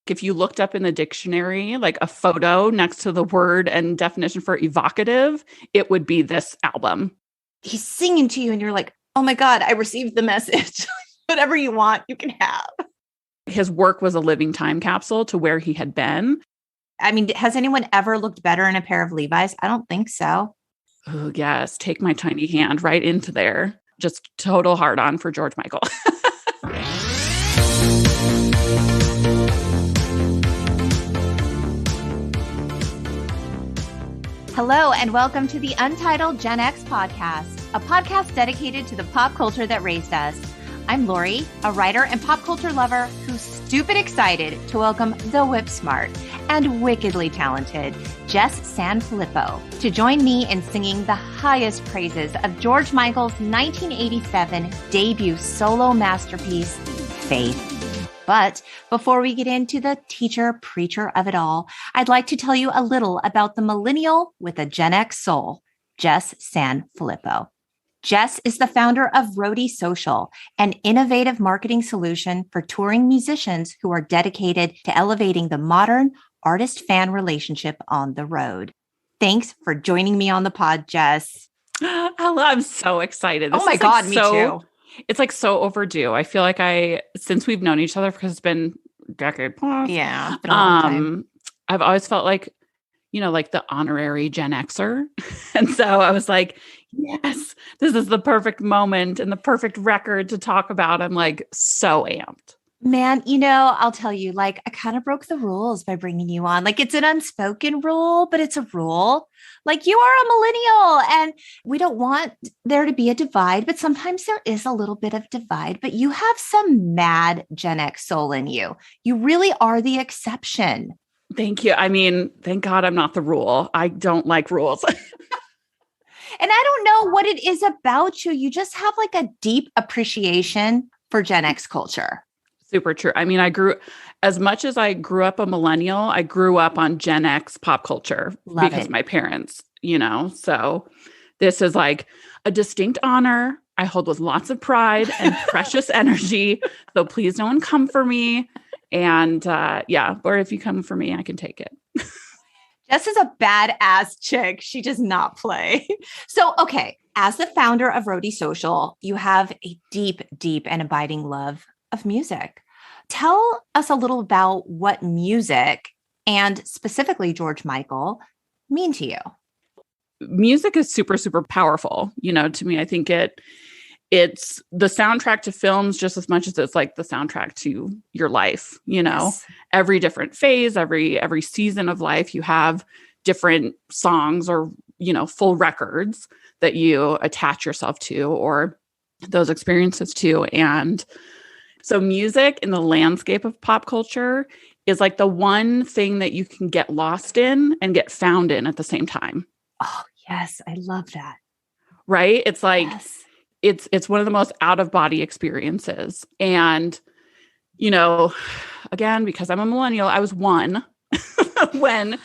if you looked up in the dictionary, like a photo next to the word and definition for evocative, it would be this album. He's singing to you and you're like, oh my God, I received the message. Whatever you want, you can have. His work was a living time capsule to where he had been. I mean, has anyone ever looked better in a pair of Levi's? I don't think so. Oh, yes. Take my tiny hand right into there. Just total hard on for George Michael. Hello, and welcome to the Untitled GenX podcast, a podcast dedicated to the pop culture that raised us. I'm Lori, a writer and pop culture lover who's stupid excited to welcome the whip smart and wickedly talented Jess Sanfilippo to join me in singing the highest praises of George Michael's 1987 debut solo masterpiece, Faith. But before we get into the teacher preacher of it all, I'd like to tell you a little about the millennial with a Gen X soul, Jess Sanfilippo. Jess is the founder of Roadie Social, an innovative marketing solution for touring musicians who are dedicated to elevating the modern artist-fan relationship on the road. Thanks for joining me on the pod, Jess. Hello, I'm so excited. Oh my God, me too. It's like so overdue. I feel like since we've known each other, because it's been a decade plus. Yeah. It's been a long time. I've always felt like, like the honorary Gen Xer. And so I was like, yes, this is the perfect moment and the perfect record to talk about. I'm like so amped. Man, I'll tell you, I kind of broke the rules by bringing you on. It's an unspoken rule, but it's a rule. You are a millennial and we don't want there to be a divide, but sometimes there is a little bit of divide, but you have some mad Gen X soul in you. You really are the exception. Thank you. I mean, thank God I'm not the rule. I don't like rules. And I don't know what it is about you. You just have a deep appreciation for Gen X culture. Super true. I mean, as much as I grew up a millennial, I grew up on Gen X pop culture because of my parents, so this is like a distinct honor I hold with lots of pride and precious energy. So please no one come for me. And or if you come for me, I can take it. Jess is a badass chick. She does not play. So, okay, as the founder of Roadie Social, you have a deep, deep and abiding love of music. Tell us a little about what music and specifically George Michael mean to you. Music is super, super powerful. To me, I think it's the soundtrack to films just as much as it's like the soundtrack to your life. Yes. Every different phase, every season of life, you have different songs or, full records that you attach yourself to or those experiences to. And so music in the landscape of pop culture is like the one thing that you can get lost in and get found in at the same time. Oh, yes. I love that. Right? It's like, yes. It's one of the most out of body experiences. And, again, because I'm a millennial, I was one when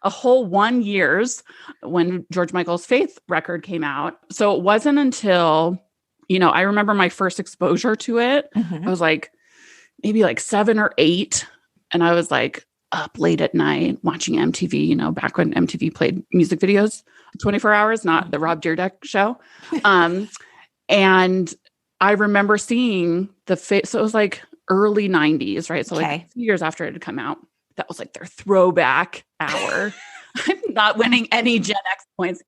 a whole 1 years when George Michael's Faith record came out. So it wasn't until, I remember my first exposure to it. Mm-hmm. I was maybe 7 or 8. And I was up late at night watching MTV, back when MTV played music videos 24 hours, not the Rob Dyrdek show. And I remember seeing so it was early 90s, right? So a few years after it had come out, that was their throwback hour. I'm not winning any Gen X points.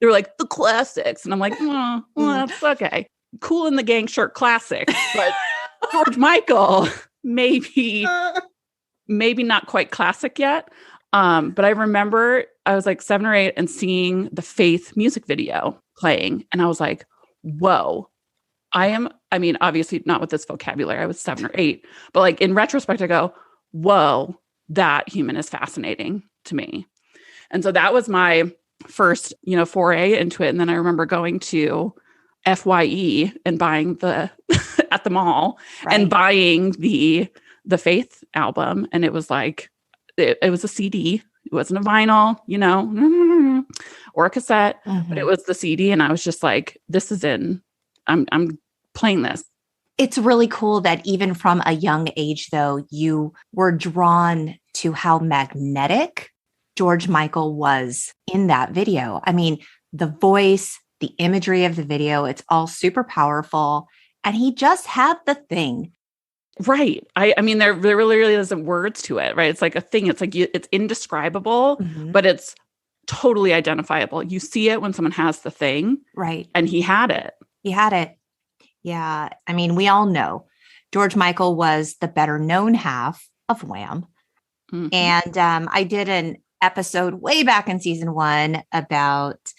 They were the classics. And I'm well, that's okay. Cool in the Gang shirt classic, but George Michael, maybe not quite classic yet. But I remember I was 7 or 8 and seeing the Faith music video playing. And I was whoa, obviously not with this vocabulary. I was 7 or 8, but in retrospect, I go, whoa, that human is fascinating to me. And so that was my first, foray into it. And then I remember going to FYE and buying at the mall and buying the Faith album. And it was it was a CD. It wasn't a vinyl, or a cassette, but it was the CD. And I was just this is I'm playing this It's really cool that even from a young age, though, you were drawn to how magnetic George Michael was in that video. I mean, the voice, the imagery of the video, it's all super powerful. And he just had the thing. Right. I mean, there really isn't words to it, right? It's like a thing. It's like it's indescribable, but it's totally identifiable. You see it when someone has the thing. Right. And he had it. He had it. Yeah. I mean, we all know George Michael was the better known half of Wham. And I did an episode way back in season 1 about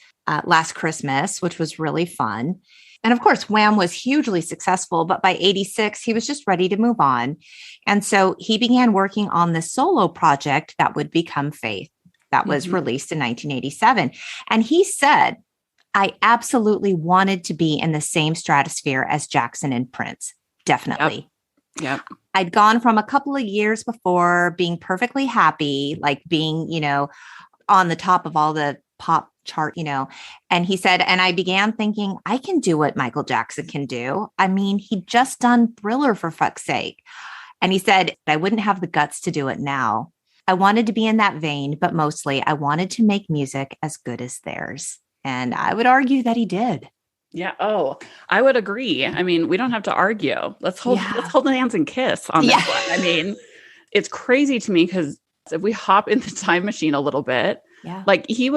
Last Christmas, which was really fun. And of course, Wham was hugely successful, but by 86, he was just ready to move on. And so he began working on the solo project that would become Faith, that was released in 1987. And he said, I absolutely wanted to be in the same stratosphere as Jackson and Prince. Definitely. Yep. I'd gone from a couple of years before being perfectly happy, like being, on the top of all the pop chart, and he said, and I began thinking, I can do what Michael Jackson can do. I mean, he'd just done Thriller, for fuck's sake. And he said, I wouldn't have the guts to do it now. I wanted to be in that vein, but mostly I wanted to make music as good as theirs. And I would argue that he did. Yeah. Oh, I would agree. I mean, we don't have to argue. Let's hold hands and kiss on this one. I mean, it's crazy to me because if we hop in the time machine a little bit, like he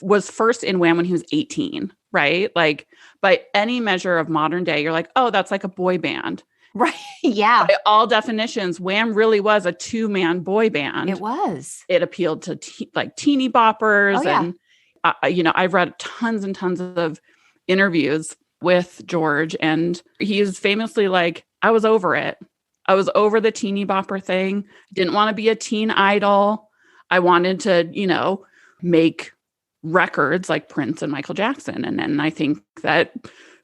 was first in Wham when he was 18, right? Like by any measure of modern day, you're like, oh, that's like a boy band. Right. Yeah. By all definitions, Wham really was a 2-man boy band. It was. It appealed to teeny boppers. And, I've read tons and tons of interviews with George, and he's famously like, I was over it. I was over the teeny bopper thing. Didn't want to be a teen idol. I wanted to, make records like Prince and Michael Jackson. And then I think that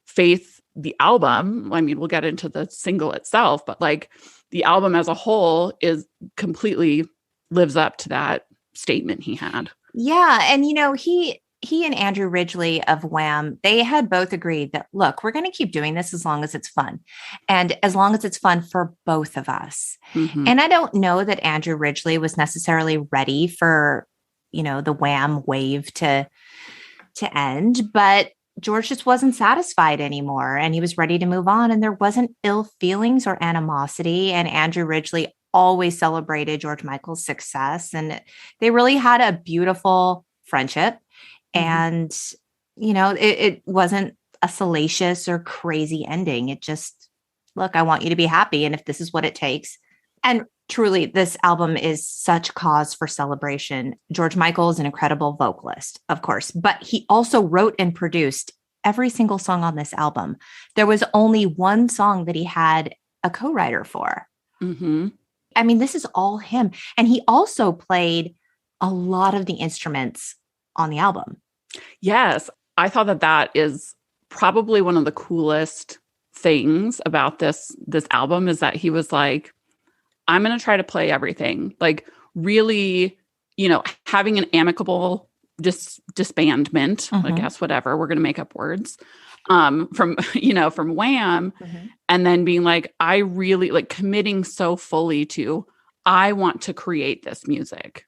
Faith, the album, I mean, we'll get into the single itself, but like the album as a whole completely lives up to that statement he had. Yeah. And, he and Andrew Ridgeley of Wham, they had both agreed that, look, we're going to keep doing this as long as it's fun. And as long as it's fun for both of us. And I don't know that Andrew Ridgeley was necessarily ready for, the Wham wave to end, but George just wasn't satisfied anymore. And he was ready to move on. And there wasn't ill feelings or animosity. And Andrew Ridgeley always celebrated George Michael's success. And they really had a beautiful friendship. And, it wasn't a salacious or crazy ending. It just, look, I want you to be happy. And if this is what it takes. And truly, this album is such cause for celebration. George Michael is an incredible vocalist, of course, but he also wrote and produced every single song on this album. There was only one song that he had a co-writer for. I mean, this is all him. And he also played a lot of the instruments on the album. Yes. I thought that is probably one of the coolest things about this album is that he was like, I'm going to try to play everything. Like really, having an amicable disbandment, I guess, whatever, we're going to make up words from Wham. And then being like, I really like committing so fully to, I want to create this music.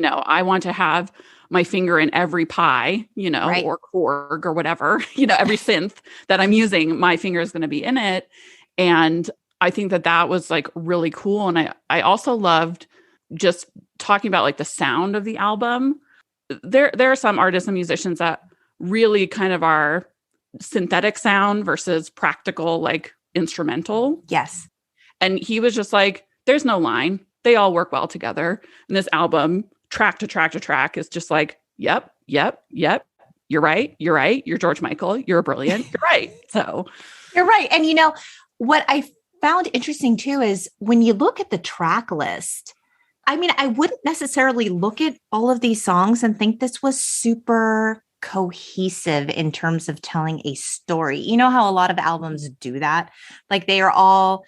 I want to have my finger in every pie, right. Or Korg or whatever, every synth that I'm using, my finger is going to be in it. And I think that was like really cool. And I also loved just talking about like the sound of the album. There are some artists and musicians that really kind of are synthetic sound versus practical, like instrumental. Yes. And he was just like, there's no line. They all work well together. And this album, track to track to track, is just like, yep. You're right. You're George Michael. You're brilliant. You're right. So you're right. And what I found interesting too is when you look at the track list, I mean, I wouldn't necessarily look at all of these songs and think this was super cohesive in terms of telling a story. You know how a lot of albums do that? Like they are all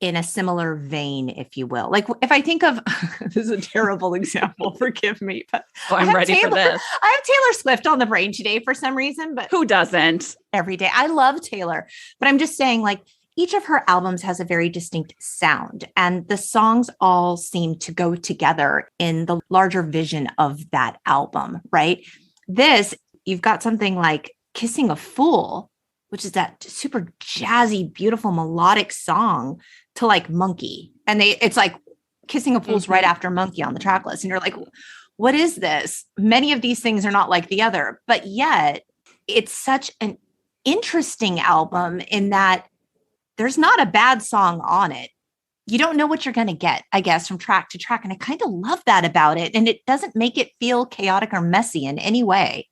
in a similar vein, if you will. Like if I think of, this is a terrible example, forgive me, but I'm ready for this. I have Taylor Swift on the brain today for some reason, but who doesn't? Every day. I love Taylor, but I'm just saying like each of her albums has a very distinct sound and the songs all seem to go together in the larger vision of that album, right? This, you've got something like Kissing a Fool, which is that super jazzy, beautiful melodic song to like Monkey. And it's like Kissing a Fool's right after Monkey on the track list. And you're like, what is this? Many of these things are not like the other, but yet it's such an interesting album in that there's not a bad song on it. You don't know what you're going to get, I guess, from track to track. And I kind of love that about it. And it doesn't make it feel chaotic or messy in any way.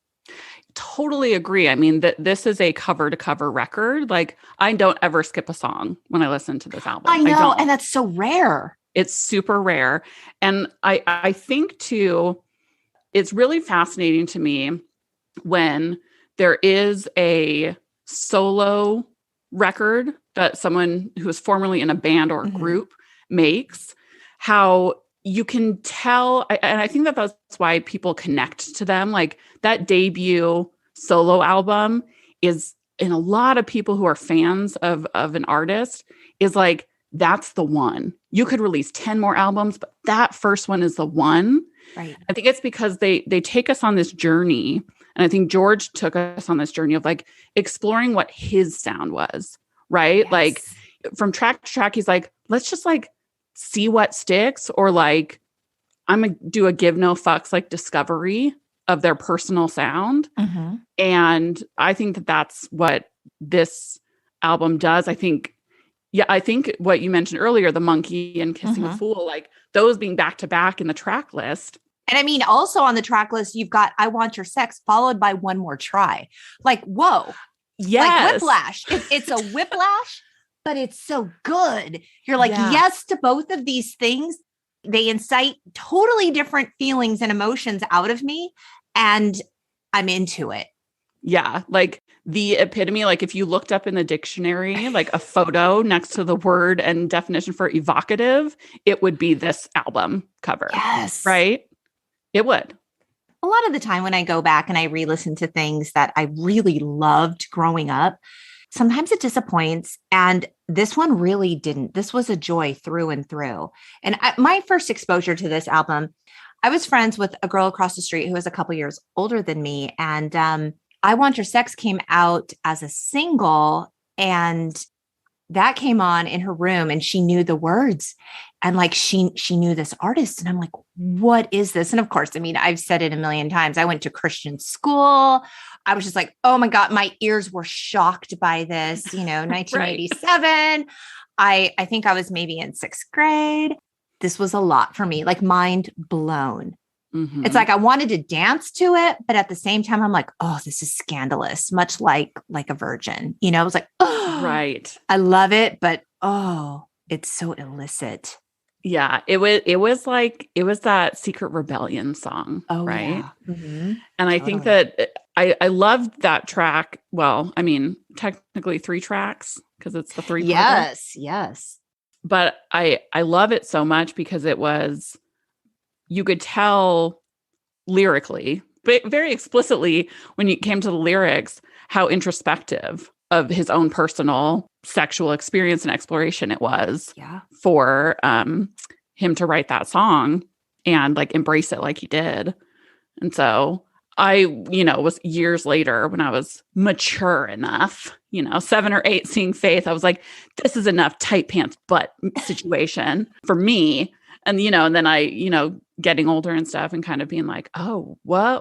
Totally agree. I mean, this is a cover to cover record. Like I don't ever skip a song when I listen to this album. I know. And that's so rare. It's super rare. And I think too, it's really fascinating to me when there is a solo record that someone who is formerly in a band or a group makes, how you can tell, and I think that that's why people connect to them. Like that debut solo album is, in a lot of people who are fans of an artist, is like, that's the one. You could release 10 more albums, but that first one is the one. Right. I think it's because they take us on this journey. And I think George took us on this journey of like exploring what his sound was, right? Yes. Like from track to track, he's like, let's just like see what sticks, or like, I'm going to do a give no fucks like discovery of their personal sound. And I think that that's what this album does. I think what you mentioned earlier, the Monkey and Kissing a Fool, like those being back to back in the track list. And I mean, also on the track list, you've got I Want Your Sex followed by One More Try. Like, whoa. Yes. Like whiplash. It's a whiplash, but it's so good. You're like, yes to both of these things. They incite totally different feelings and emotions out of me. And I'm into it. Yeah. Like the epitome, like if you looked up in the dictionary, like a photo next to the word and definition for evocative, it would be this album cover. Yes. Right? It would. A lot of the time when I go back and I re-listen to things that I really loved growing up, sometimes it disappoints. And this one really didn't. This was a joy through and through. And my first exposure to this album, I was friends with a girl across the street who was a couple years older than me. And I Want Your Sex came out as a single, and that came on in her room, and she knew the words, and like she knew this artist. And I'm like, what is this? And of course, I mean, I've said it a million times. I went to Christian school. I was just like, oh my God, my ears were shocked by this, 1987. I think I was maybe in 6th grade. This was a lot for me, like mind blown. It's like I wanted to dance to it, but at the same time, I'm like, oh, this is scandalous, much like a virgin. I was like, oh, right. I love it, but oh, it's so illicit. Yeah, it was that Secret Rebellion song, right? Yeah. And I think that I loved that track. Well, I mean, technically 3 tracks because it's the 3. Yes. But I love it so much because it was, you could tell lyrically, but very explicitly when you came to the lyrics, how introspective of his own personal sexual experience and exploration it was for him to write that song and like embrace it like he did. And so I, was years later when I was mature enough, 7 or 8, seeing Faith, I was like, this is enough tight pants butt situation for me. And, and then I, getting older and stuff and kind of being like, oh, whoa,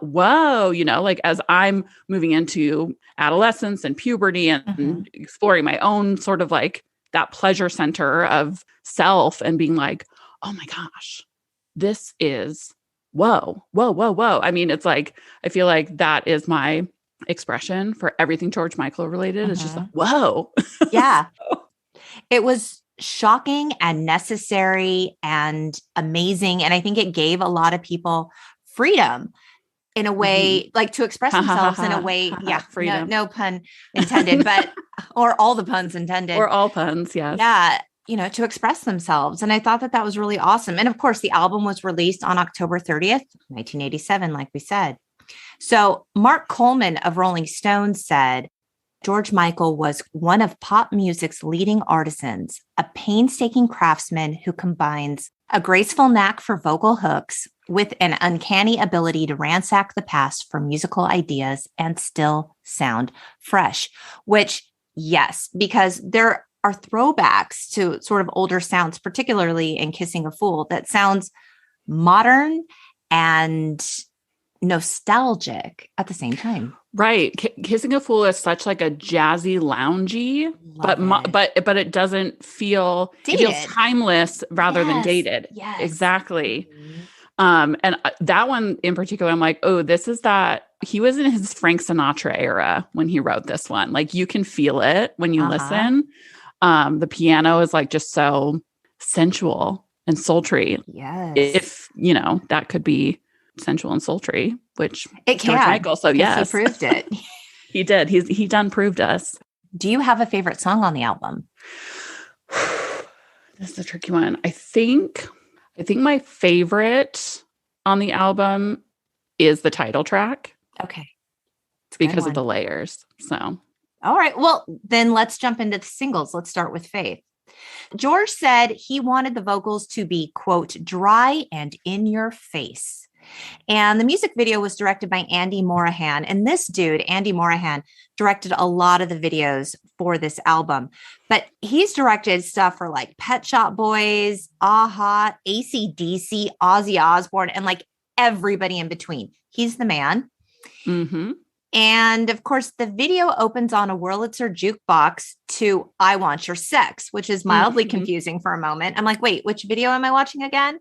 like as I'm moving into adolescence and puberty and exploring my own sort of like that pleasure center of self and being like, oh my gosh, this is whoa. I mean, it's like, I feel like that is my expression for everything George Michael related. It's just like, whoa. Yeah. It was shocking and necessary and amazing. And I think it gave a lot of people freedom in a way, like to express themselves in a way. Yeah. Freedom. No pun intended, but, or all the puns intended. Or all puns. Yes. Yeah. to express themselves. And I thought that was really awesome. And of course, the album was released on October 30th, 1987, like we said. So Mark Coleman of Rolling Stone said, George Michael was one of pop music's leading artisans, a painstaking craftsman who combines a graceful knack for vocal hooks with an uncanny ability to ransack the past for musical ideas and still sound fresh, which, yes, because there are throwbacks to sort of older sounds, particularly in Kissing a Fool, that sounds modern and nostalgic at the same time. Right. Kissing a Fool is such like a jazzy, loungy, but it doesn't feel dated. It feels timeless rather than dated. Yes. Exactly. Mm-hmm. And that one in particular, I'm like, oh, this is that he was in his Frank Sinatra era when he wrote this one. Like you can feel it when you listen. The piano is like just so sensual and sultry. Yes. If, that could be sensual and sultry, which it can. George Michael, so yes. He proved it. He did. He done proved us. Do you have a favorite song on the album? This is a tricky one. I think my favorite on the album is the title track. Okay. It's because of the layers. So. All right. Well, then let's jump into the singles. Let's start with Faith. George said he wanted the vocals to be, quote, dry and in your face. And the music video was directed by Andy Morahan. And this dude, Andy Morahan, directed a lot of the videos for this album. But he's directed stuff for like Pet Shop Boys, Aha, AC/DC, Ozzy Osbourne, and like everybody in between. He's the man. Mm-hmm. And of course, the video opens on a Wurlitzer jukebox to I Want Your Sex, which is mildly confusing for a moment. I'm like, wait, which video am I watching again?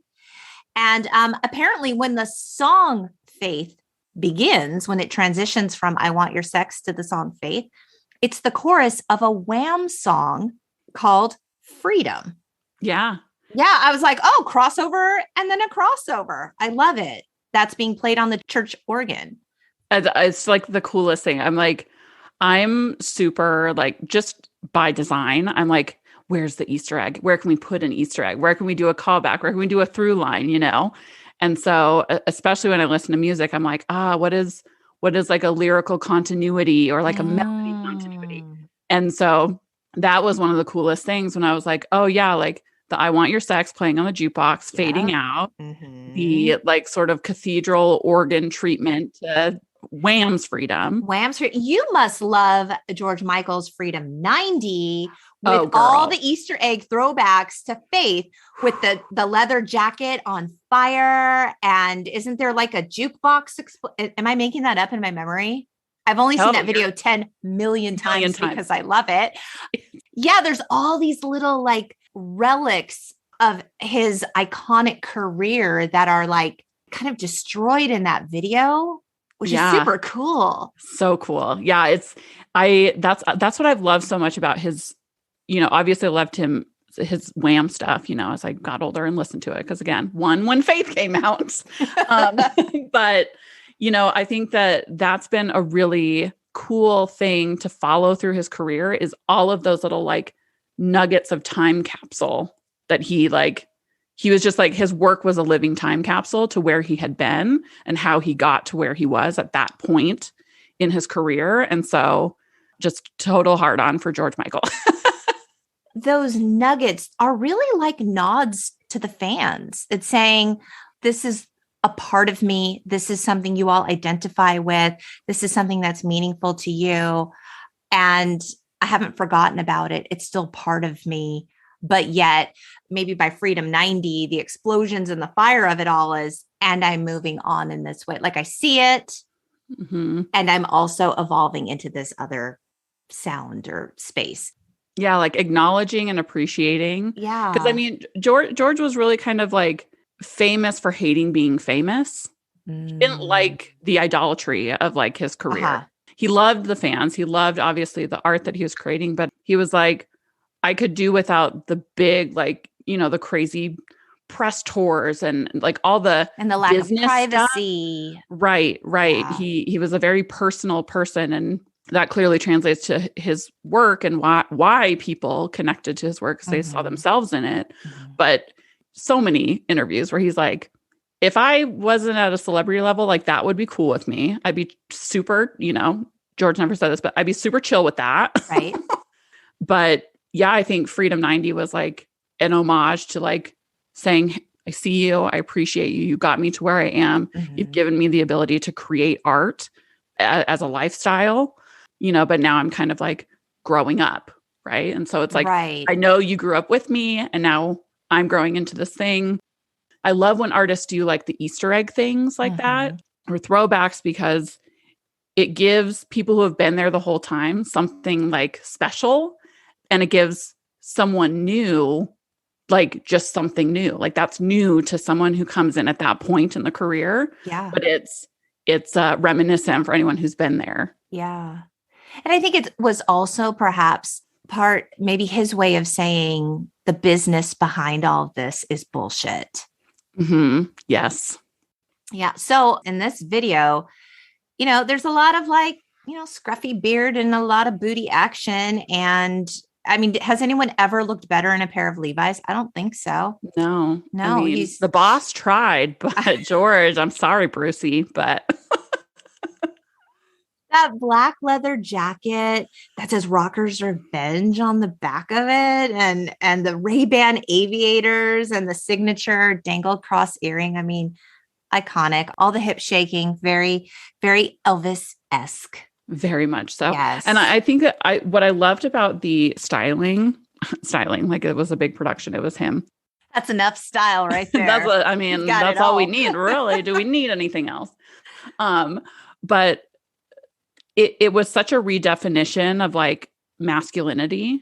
And apparently when the song Faith begins, when it transitions from I Want Your Sex to the song Faith, it's the chorus of a Wham song called Freedom. Yeah. Yeah. I was like, oh, crossover and then a crossover. I love it. That's being played on the church organ. It's like the coolest thing. I'm super like, just by design, I'm like, where's the Easter egg? Where can we put an Easter egg? Where can we do a callback? Where can we do a through line, And so, especially when I listen to music, I'm like, what is like a lyrical continuity or like a melody continuity? And so that was one of the coolest things when I was like, oh yeah, like the I Want Your Sex playing on the jukebox, fading out, the like sort of cathedral organ treatment to Wham's Freedom. You must love George Michael's Freedom 90 with all the Easter egg throwbacks to Faith with the leather jacket on fire. And isn't there like a jukebox? Am I making that up in my memory? I've only seen that video 10 million times because I love it. Yeah, there's all these little like relics of his iconic career that are like kind of destroyed in that video, which is super cool. So cool. Yeah, that's what I've loved so much about his, obviously I loved his Wham stuff, as I got older and listened to it. Because again, when Faith came out. But, I think that's been a really cool thing to follow through his career is all of those little like nuggets of time capsule that he was just like, his work was a living time capsule to where he had been and how he got to where he was at that point in his career. And so just total hard on for George Michael. Those nuggets are really like nods to the fans. It's saying, this is a part of me. This is something you all identify with. This is something that's meaningful to you. And I haven't forgotten about it. It's still part of me. But yet maybe by Freedom 90, the explosions and the fire of it all is, and I'm moving on in this way. Like I see it. And I'm also evolving into this other sound or space. Yeah. Like acknowledging and appreciating. Yeah. Because George was really kind of like famous for hating being famous. He didn't like the idolatry of like his career. He loved the fans. He loved obviously the art that he was creating, but he was like, I could do without the big, like, the crazy press tours and like all the lack of privacy. Stuff. Right. Yeah. He was a very personal person. And that clearly translates to his work and why people connected to his work because they saw themselves in it. But so many interviews where he's like, if I wasn't at a celebrity level, like that would be cool with me. I'd be super, George never said this, but I'd be super chill with that. Right. But yeah, I think Freedom 90 was like an homage to like saying, I see you. I appreciate you. You got me to where I am. You've given me the ability to create art as a lifestyle, but now I'm kind of like growing up. Right. And so it's like, I know you grew up with me and now I'm growing into this thing. I love when artists do like the Easter egg things like that or throwbacks because it gives people who have been there the whole time something like special, and it gives someone new like just something new. Like that's new to someone who comes in at that point in the career. Yeah. But it's reminiscent for anyone who's been there. Yeah. And I think it was also perhaps maybe his way of saying the business behind all of this is bullshit. Yes. Yeah. So in this video, there's a lot of like, scruffy beard and a lot of booty action. And I mean, has anyone ever looked better in a pair of Levi's? I don't think so. No. I mean, he's the boss tried, but George, I'm sorry, Brucey, but that black leather jacket that says Rocker's Revenge on the back of it, and the Ray-Ban aviators and the signature dangle cross earring. I mean, iconic. All the hip shaking, very, very Elvis-esque. Very much so. Yes. And I think that what I loved about the styling, like it was a big production. It was him. That's enough style right there. That's all we need, really. Do we need anything else? But it was such a redefinition of like masculinity.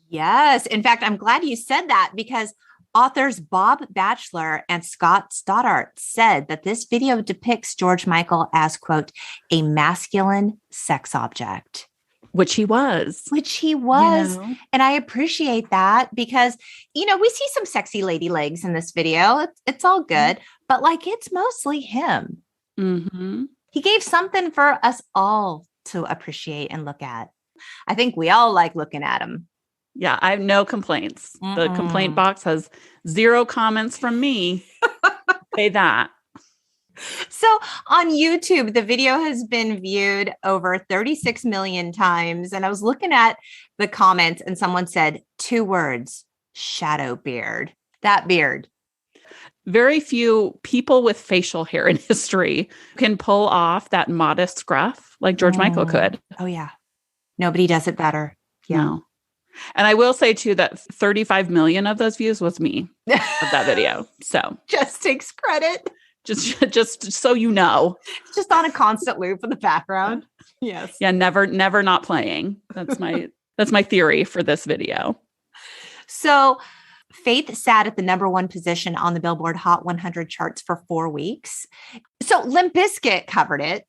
Yes. In fact, I'm glad you said that because authors Bob Batchelor and Scott Stoddart said that this video depicts George Michael as, quote, a masculine sex object. Which he was. And I appreciate that because, we see some sexy lady legs in this video. It's all good, but like it's mostly him. He gave something for us all to appreciate and look at. I think we all like looking at him. Yeah, I have no complaints. The complaint box has 0 comments from me. Say that. So on YouTube, the video has been viewed over 36 million times. And I was looking at the comments and someone said 2 words, shadow beard. That beard. Very few people with facial hair in history can pull off that modest scruff like George Michael could. Oh, yeah. Nobody does it better. Yeah. No. And I will say, too, that 35 million of those views was me of that video. So just takes credit. Just so you know. Just on a constant loop in the background. Yes. Yeah, never not playing. That's my theory for this video. So Faith sat at the #1 position on the Billboard Hot 100 charts for 4 weeks. So Limp Bizkit covered it.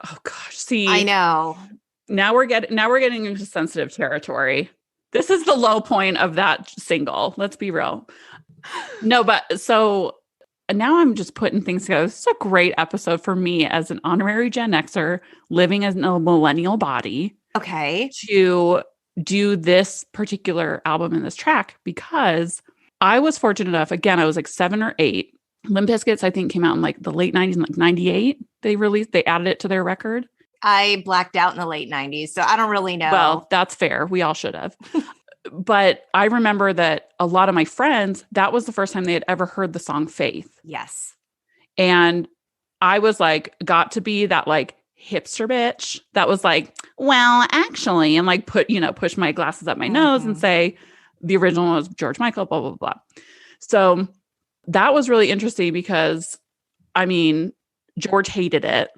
Oh gosh, see. I know. Now we're getting into sensitive territory. This is the low point of that single. Let's be real. No, but so now I'm just putting things together. This is a great episode for me as an honorary Gen Xer living in a millennial body. Okay. To do this particular album and this track because I was fortunate enough. Again, I was like 7 or 8. Limp Bizkit, I think, came out in like the late 90s, like 98. They added it to their record. I blacked out in the late 90s, so I don't really know. Well, that's fair. We all should have. But I remember that a lot of my friends, that was the first time they had ever heard the song Faith. Yes. And I was like, got to be that like hipster bitch that was like, well, actually, and like push my glasses up my nose and say the original was George Michael, blah, blah, blah. So that was really interesting because, I mean, George hated it.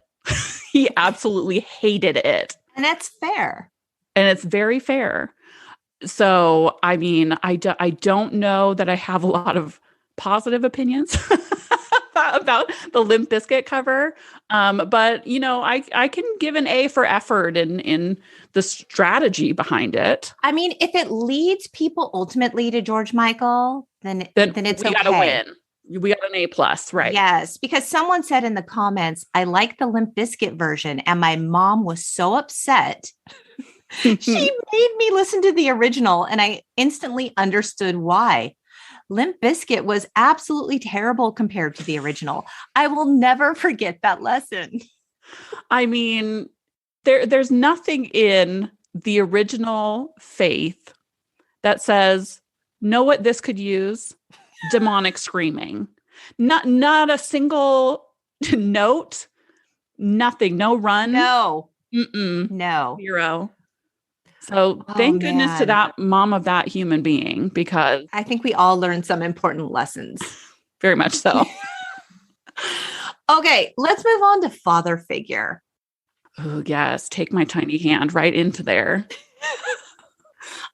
He absolutely hated it. And that's fair. And it's very fair. So, I mean, I don't know that I have a lot of positive opinions about the Limp Bizkit cover. But, I can give an A for effort in the strategy behind it. I mean, if it leads people ultimately to George Michael, then it's okay. We gotta win. We got an A+, right? Yes, because someone said in the comments, I like the Limp Bizkit version, and my mom was so upset. She made me listen to the original, and I instantly understood why. Limp Bizkit was absolutely terrible compared to the original. I will never forget that lesson. I mean, there's nothing in the original Faith that says, know what this could use? Demonic screaming. Not a single note, nothing, no run. No. No. Zero. So thank goodness to that mom of that human being, because I think we all learned some important lessons. Very much so. Okay, let's move on to father figure. Oh, yes. Take my tiny hand right into there.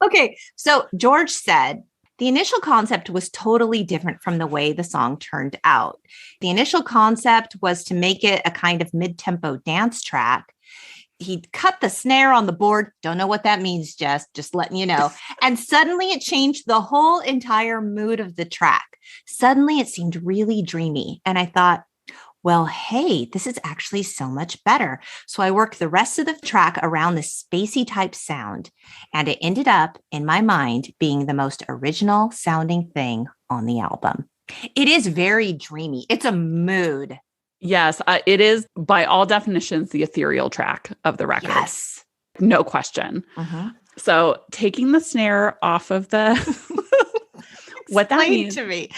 Okay, so George said, the initial concept was totally different from the way the song turned out. The initial concept was to make it a kind of mid-tempo dance track. He cut the snare on the board. Don't know what that means, Jess, just letting you know. And suddenly it changed the whole entire mood of the track. Suddenly it seemed really dreamy. And I thought, well, hey, this is actually so much better. So I worked the rest of the track around this spacey type sound, and it ended up in my mind being the most original sounding thing on the album. It is very dreamy. It's a mood. Yes, it is by all definitions the ethereal track of the record. Yes. No question. So taking the snare off of the what that means to me.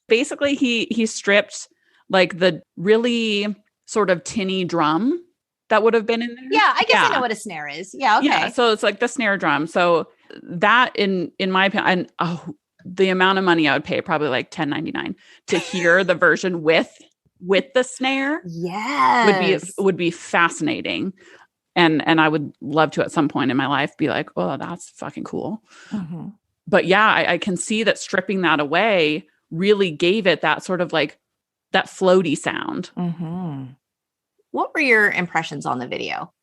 Basically he stripped like the really sort of tinny drum that would have been in there. Yeah, I guess I know what a snare is. Yeah, okay. Yeah, so it's like the snare drum. So that in my opinion, the amount of money I would pay, probably like $10.99 to hear the version with the snare. Yes. Would be fascinating. And I would love to at some point in my life be like, oh, that's fucking cool. But yeah, I can see that stripping that away really gave it that sort of like that floaty sound. What were your impressions on the video?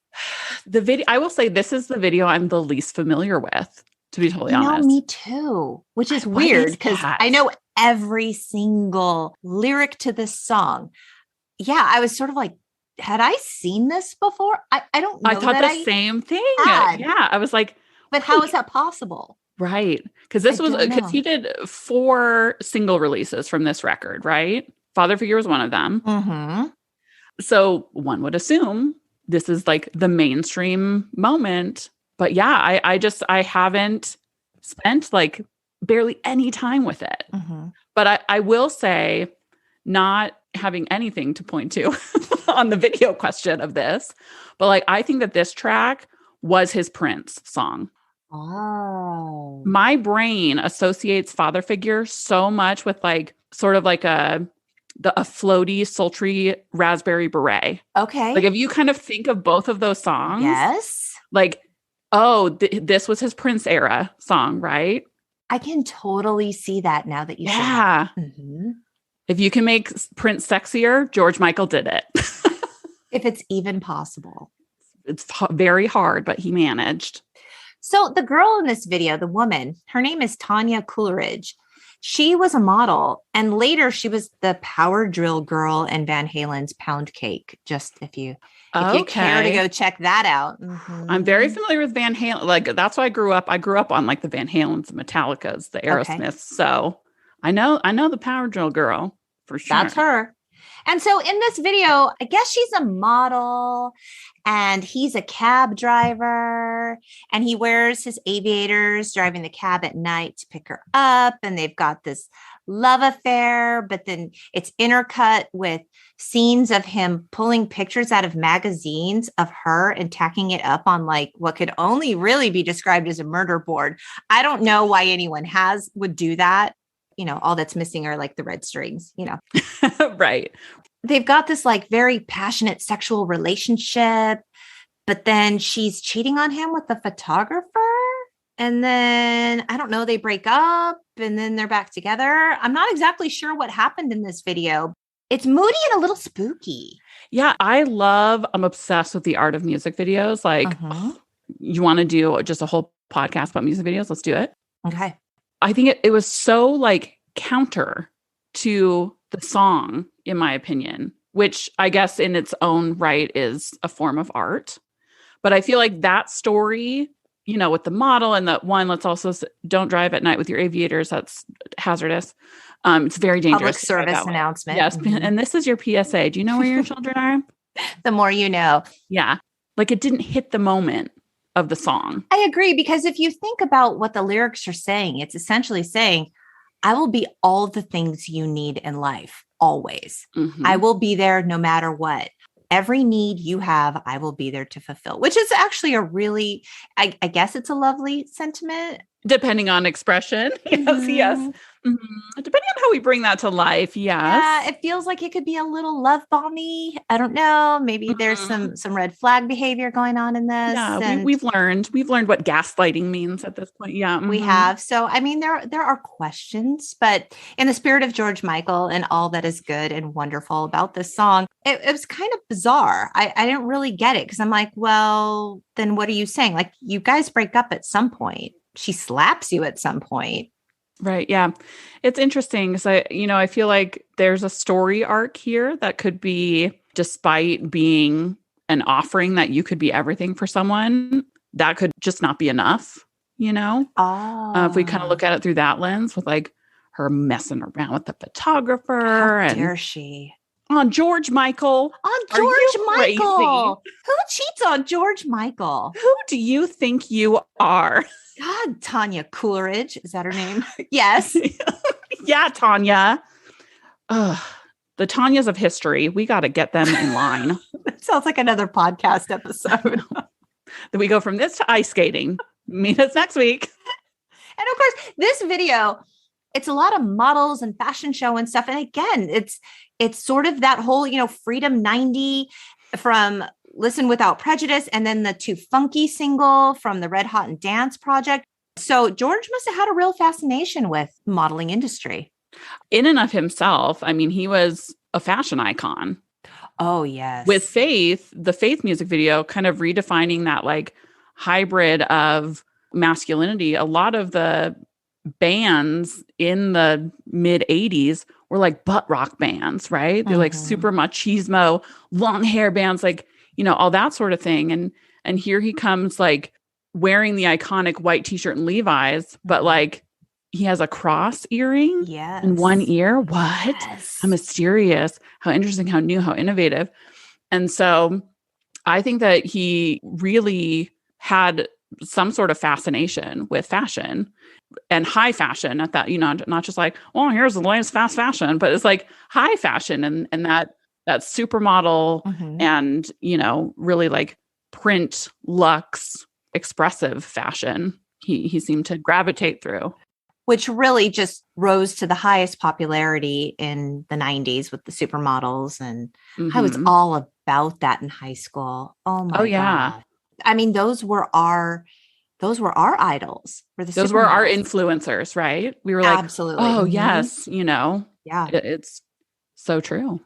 I will say this is the video I'm the least familiar with, to be totally honest. Me too, which is weird because I know every single lyric to this song. Yeah, I was sort of like, had I seen this before? I don't know. I thought the same thing. Had. Yeah, I was like, but how is that possible? Right. Because he did 4 single releases from this record, right? Father Figure was one of them. So one would assume this is like the mainstream moment. But yeah, I haven't spent like barely any time with it. But I will say, not having anything to point to on the video question of this, but like, I think that this track was his Prince song. Oh. My brain associates Father Figure so much with like, sort of like a floaty, sultry raspberry beret. Okay. Like if you kind of think of both of those songs. Yes. Like, this was his Prince era song, right? I can totally see that now that you say it. If you can make Prince sexier, George Michael did it. If it's even possible. It's very hard, but he managed. So the girl in this video, the woman, her name is Tanya Coleridge. She was a model, and later she was the power drill girl in Van Halen's Pound Cake. Just if you care to go check that out. I'm very familiar with Van Halen. Like that's why I grew up. I grew up on like the Van Halens, the Metallicas, the Aerosmiths. Okay. So I know the power drill girl for sure. That's her. And so in this video, I guess she's a model and he's a cab driver and he wears his aviators driving the cab at night to pick her up. And they've got this love affair, but then it's intercut with scenes of him pulling pictures out of magazines of her and tacking it up on like what could only really be described as a murder board. I don't know why anyone would do that. You know, all that's missing are like the red strings, you know. Right. They've got this like very passionate sexual relationship, but then she's cheating on him with the photographer. And then, I don't know, they break up and then they're back together. I'm not exactly sure what happened in this video. It's moody and a little spooky. Yeah, I'm obsessed with the art of music videos. Like, you want to do just a whole podcast about music videos? Let's do it. Okay. I think it was so like counter to the song, in my opinion, which I guess in its own right is a form of art. But I feel like that story, with the model and that one, let's also don't drive at night with your aviators. That's hazardous. It's very dangerous. Public service announcement. Yes. And this is your PSA. Do you know where your children are? The more you know. Yeah. Like it didn't hit the moment of the song. I agree, because if you think about what the lyrics are saying, it's essentially saying, I will be all the things you need in life, always. Mm-hmm. I will be there no matter what. Every need you have, I will be there to fulfill, which is actually a really, I guess it's a lovely sentiment. Depending on expression. Mm-hmm. Yes. Mm-hmm. Depending on how we bring that to life. Yes. Yeah, it feels like it could be a little love bomby. I don't know. Maybe there's some red flag behavior going on in this. Yeah, we've learned what gaslighting means at this point. Yeah, we have. So, I mean, there are questions, but in the spirit of George Michael and all that is good and wonderful about this song, it was kind of bizarre. I didn't really get it, because I'm like, well, then what are you saying? Like, you guys break up at some point. She slaps you at some point. Right. Yeah. It's interesting because I feel like there's a story arc here that could be, despite being an offering that you could be everything for someone, that could just not be enough, if we kind of look at it through that lens, with like her messing around with the photographer. How dare she? On George Michael. On George Michael. Who cheats on George Michael? Who do you think you are? God, Tanya Coleridge. Is that her name? Yes. Yeah, Tanya. The Tanyas of history. We got to get them in line. That sounds like another podcast episode. Then we go from this to ice skating. Meet us next week. And of course, this video, it's a lot of models and fashion show and stuff. And again, it's sort of that whole, Freedom 90 from Listen Without Prejudice, and then the Too Funky single from the Red Hot and Dance project. So George must have had a real fascination with modeling industry. In and of himself, I mean, he was a fashion icon. Oh, yes. With Faith, the Faith music video, kind of redefining that like hybrid of masculinity. A lot of the bands in the mid 80s were like butt rock bands, right? They're like super machismo, long hair bands, like, all that sort of thing. And here he comes like wearing the iconic white t-shirt and Levi's, but like he has a cross earring in one ear. What? Yes. How mysterious, how interesting, how new, how innovative. And so I think that he really had some sort of fascination with fashion and high fashion at that, not just like, oh, here's the latest fast fashion, but it's like high fashion and that supermodel and, really like print, luxe, expressive fashion he seemed to gravitate through. Which really just rose to the highest popularity in the 90s with the supermodels. And I was all about that in high school. Oh my God. I mean, those were our idols. Those were our influencers, right? We were like, absolutely. Oh yes. Yeah. It's so true.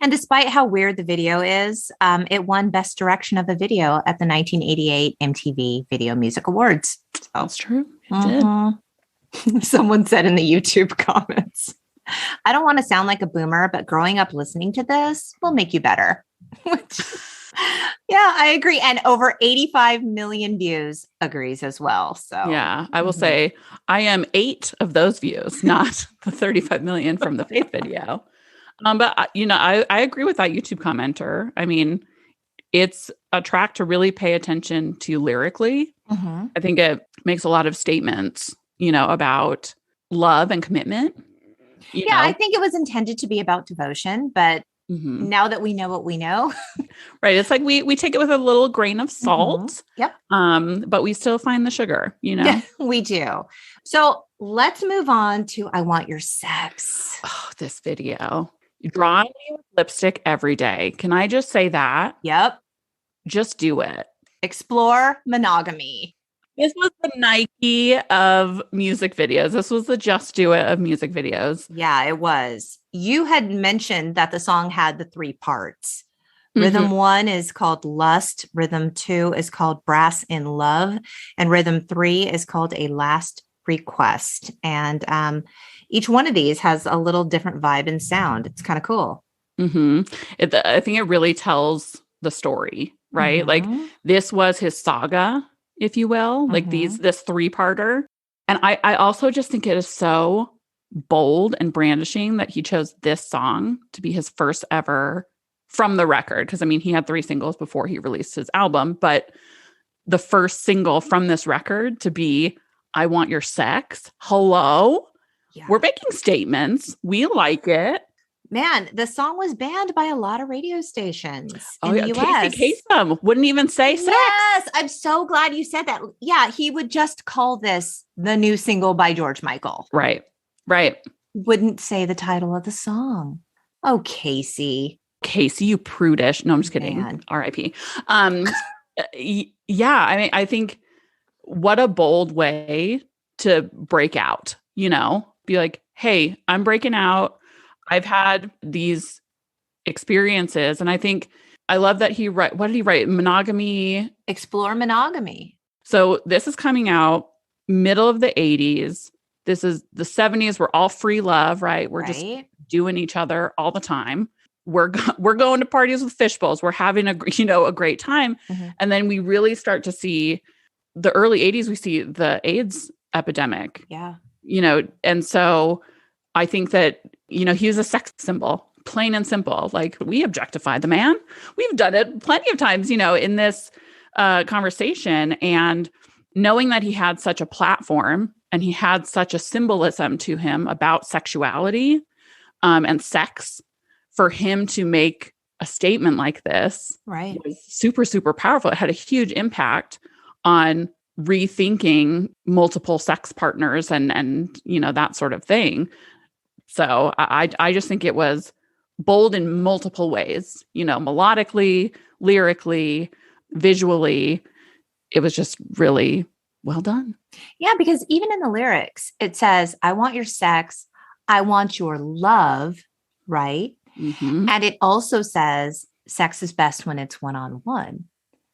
And despite how weird the video is, it won Best Direction of a Video at the 1988 MTV Video Music Awards. So, that's true. It did. Someone said in the YouTube comments, I don't want to sound like a boomer, but growing up listening to this will make you better. Yeah, I agree. And over 85 million views agrees as well. So yeah, I will say I am 8 of those views, not the 35 million from the Faith video. But I agree with that YouTube commenter. I mean, it's a track to really pay attention to lyrically. I think it makes a lot of statements, about love and commitment. I think it was intended to be about devotion, but now that we know what we know. Right. It's like we take it with a little grain of salt. Yep. But we still find the sugar, Yeah, we do. So let's move on to I Want Your Sex. Oh, this video. Drawing me with lipstick every day. Can I just say that? Yep. Just do it. Explore monogamy. This was the Nike of music videos. This was the Just Do It of music videos. Yeah, it was. You had mentioned that the song had the 3 parts. Rhythm 1 is called Lust. Rhythm 2 is called Brass in Love. And rhythm 3 is called A Last Request. And each one of these has a little different vibe and sound. It's kind of cool. Mm-hmm. I think it really tells the story, right? Like this was his saga, if you will, like this 3-parter. And I also just think it is so bold and brandishing that he chose this song to be his first ever from the record. Because I mean, he had 3 singles before he released his album, but the first single from this record to be I Want Your Sex. Hello. Yeah. We're making statements. We like it. Man, the song was banned by a lot of radio stations in the US. Casey Kasem wouldn't even say sex. Yes, I'm so glad you said that. Yeah, he would just call this the new single by George Michael. Right. Wouldn't say the title of the song. Oh, Casey, you prudish. No, I'm just kidding. Man. R.I.P. Yeah, I mean, I think what a bold way to break out, be like, hey, I'm breaking out. I've had these experiences. And I think I love that what did he write? Monogamy. Explore monogamy. So this is coming out middle of the 80s. This is the 70s. We're all free love, right? We're just doing each other all the time. We're going to parties with fishbowls. We're having a great time. And then we really start to see the early 80s. We see the AIDS epidemic. Yeah. And so I think that, he was a sex symbol, plain and simple. Like we objectify the man. We've done it plenty of times, in this conversation. And knowing that he had such a platform and he had such a symbolism to him about sexuality and sex, for him to make a statement like this was super, super powerful. It had a huge impact on rethinking multiple sex partners and that sort of thing. So I just think it was bold in multiple ways, melodically, lyrically, visually. It was just really well done. Yeah, because even in the lyrics, it says, I want your sex. I want your love, right? And it also says sex is best when it's one-on-one.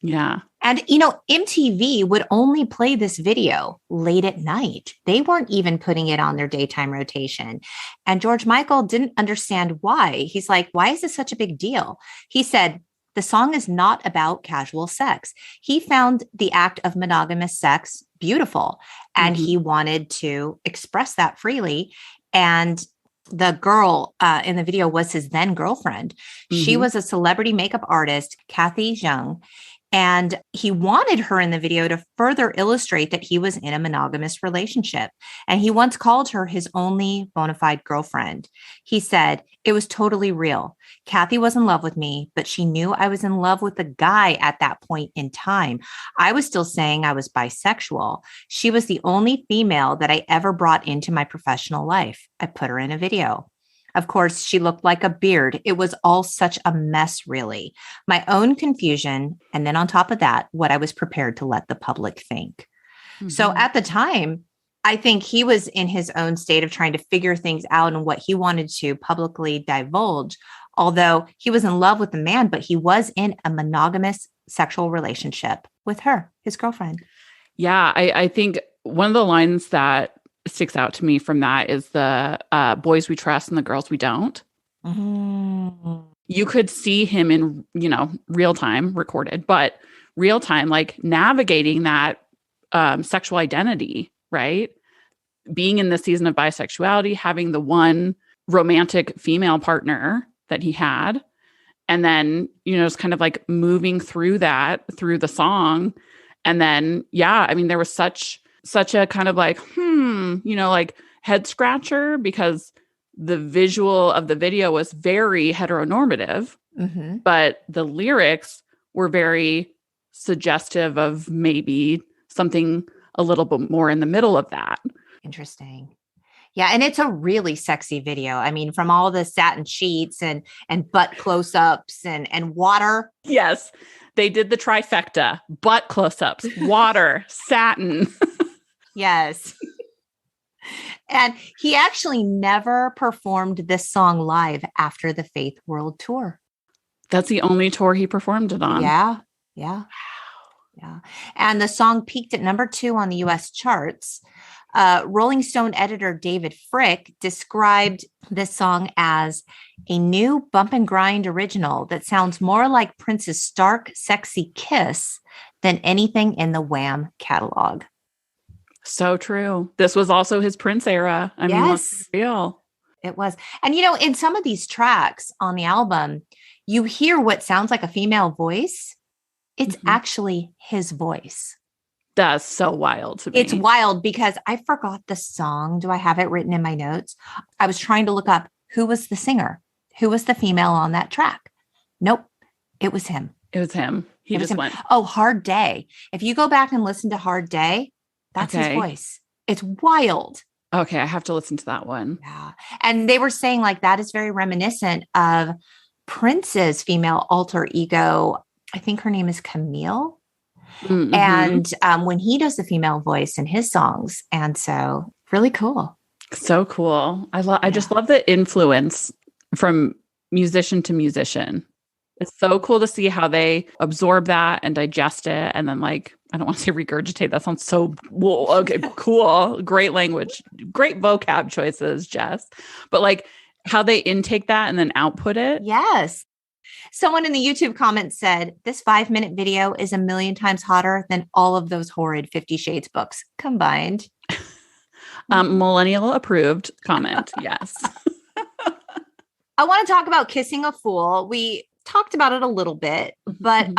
Yeah. And, MTV would only play this video late at night. They weren't even putting it on their daytime rotation. And George Michael didn't understand why. He's like, why is this such a big deal? He said, the song is not about casual sex. He found the act of monogamous sex beautiful, and he wanted to express that freely. And the girl in the video was his then girlfriend. She was a celebrity makeup artist, Kathy Jung. And he wanted her in the video to further illustrate that he was in a monogamous relationship. And he once called her his only bona fide girlfriend. He said, it was totally real. Kathy was in love with me, but she knew I was in love with the guy at that point in time. I was still saying I was bisexual. She was the only female that I ever brought into my professional life. I put her in a video. Of course, she looked like a beard. It was all such a mess, really. My own confusion. And then on top of that, what I was prepared to let the public think. So at the time, I think he was in his own state of trying to figure things out and what he wanted to publicly divulge. Although he was in love with the man, but he was in a monogamous sexual relationship with her, his girlfriend. Yeah, I think one of the lines that sticks out to me from that is the boys we trust and the girls we don't. You could see him in, real time recorded, but real time, like navigating that sexual identity, right? Being in the season of bisexuality, having the one romantic female partner that he had. And then, it's kind of like moving through that, through the song. And then, there was such a kind of like, like head scratcher, because the visual of the video was very heteronormative, but the lyrics were very suggestive of maybe something a little bit more in the middle of that. Interesting. Yeah. And it's a really sexy video. I mean, from all the satin sheets and butt close-ups and water. Yes. They did the trifecta: butt close-ups, water, satin. Yes. And he actually never performed this song live after the Faith World Tour. That's the only tour he performed it on. Yeah. Yeah. Wow. Yeah. And the song peaked at number 2 on the US charts. Rolling Stone editor David Frick described this song as a new bump and grind original that sounds more like Prince's stark, sexy kiss than anything in the Wham catalog. So true. This was also his Prince era. I mean, let's be real. It was. And, you know, in some of these tracks on the album, you hear what sounds like a female voice. It's actually his voice. That's so wild to me. It's wild because I forgot the song. Do I have it written in my notes? I was trying to look up who was the singer, who was the female on that track. Nope. It was him. It was him. He just went. Oh, Hard Day. If you go back and listen to Hard Day, that's his voice. It's wild. Okay. I have to listen to that one. Yeah. And they were saying like that is very reminiscent of Prince's female alter ego. I think her name is Camille. Mm-hmm. And when he does the female voice in his songs. And so really cool. So cool. I just love the influence from musician to musician. It's so cool to see how they absorb that and digest it. And then like, I don't want to say regurgitate. That sounds so okay, cool. Great language, great vocab choices, Jess. But like how they intake that and then output it. Yes. Someone in the YouTube comments said, this 5-minute video is a million times hotter than all of those horrid 50 Shades books combined. Millennial approved comment. Yes. I want to talk about Kissing a Fool. We talked about it a little bit, but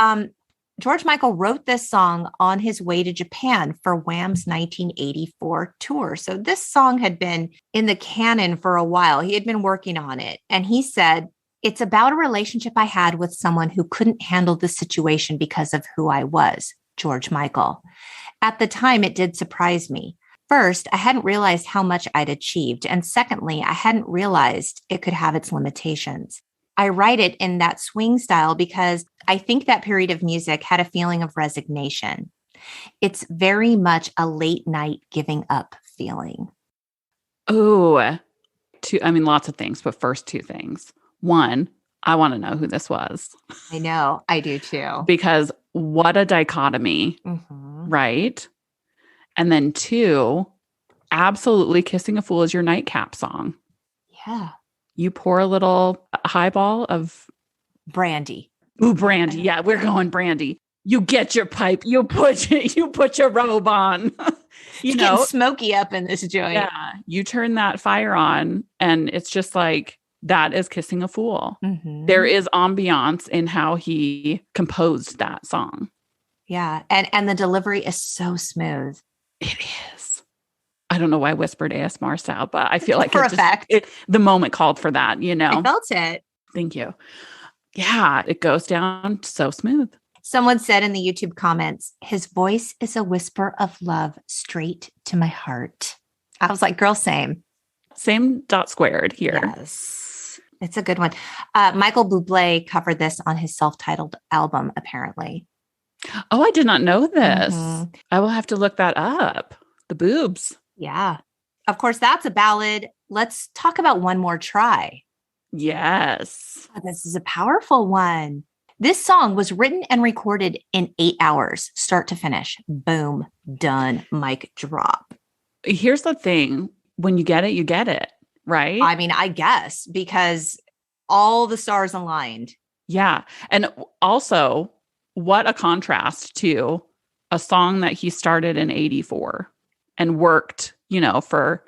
George Michael wrote this song on his way to Japan for Wham's 1984 tour. So this song had been in the canon for a while. He had been working on it. And he said, it's about a relationship I had with someone who couldn't handle the situation because of who I was, George Michael. At the time, it did surprise me. First, I hadn't realized how much I'd achieved. And secondly, I hadn't realized it could have its limitations. I write it in that swing style because I think that period of music had a feeling of resignation. It's very much a late night giving up feeling. Oh, lots of things, but first two things. One, I want to know who this was. I know. I do too. Because what a dichotomy, right? And then two, absolutely Kissing a Fool is your nightcap song. Yeah. You pour a little highball of brandy. Ooh, brandy. Yeah, we're going brandy. You get your pipe. You put your robe on. It's getting smoky up in this joint. Yeah. You turn that fire on and it's just like, that is Kissing a Fool. Mm-hmm. There is ambiance in how he composed that song. Yeah. And the delivery is so smooth. It is. I don't know why I whispered ASMR style, but I feel like for effect. The moment called for that, you know. I felt it. Thank you. Yeah, it goes down so smooth. Someone said in the YouTube comments, his voice is a whisper of love straight to my heart. I was like, girl, same. Same dot squared here. Yes. It's a good one. Michael Bublé covered this on his self-titled album, apparently. Oh, I did not know this. Mm-hmm. I will have to look that up. The boobs. Yeah. Of course, that's a ballad. Let's talk about One More Try. Yes. Oh, this is a powerful one. This song was written and recorded in 8 hours, start to finish. Boom, done, mic drop. Here's the thing. When you get it, right? I mean, I guess, because all the stars aligned. Yeah. And also, what a contrast to a song that he started in 84 and worked, for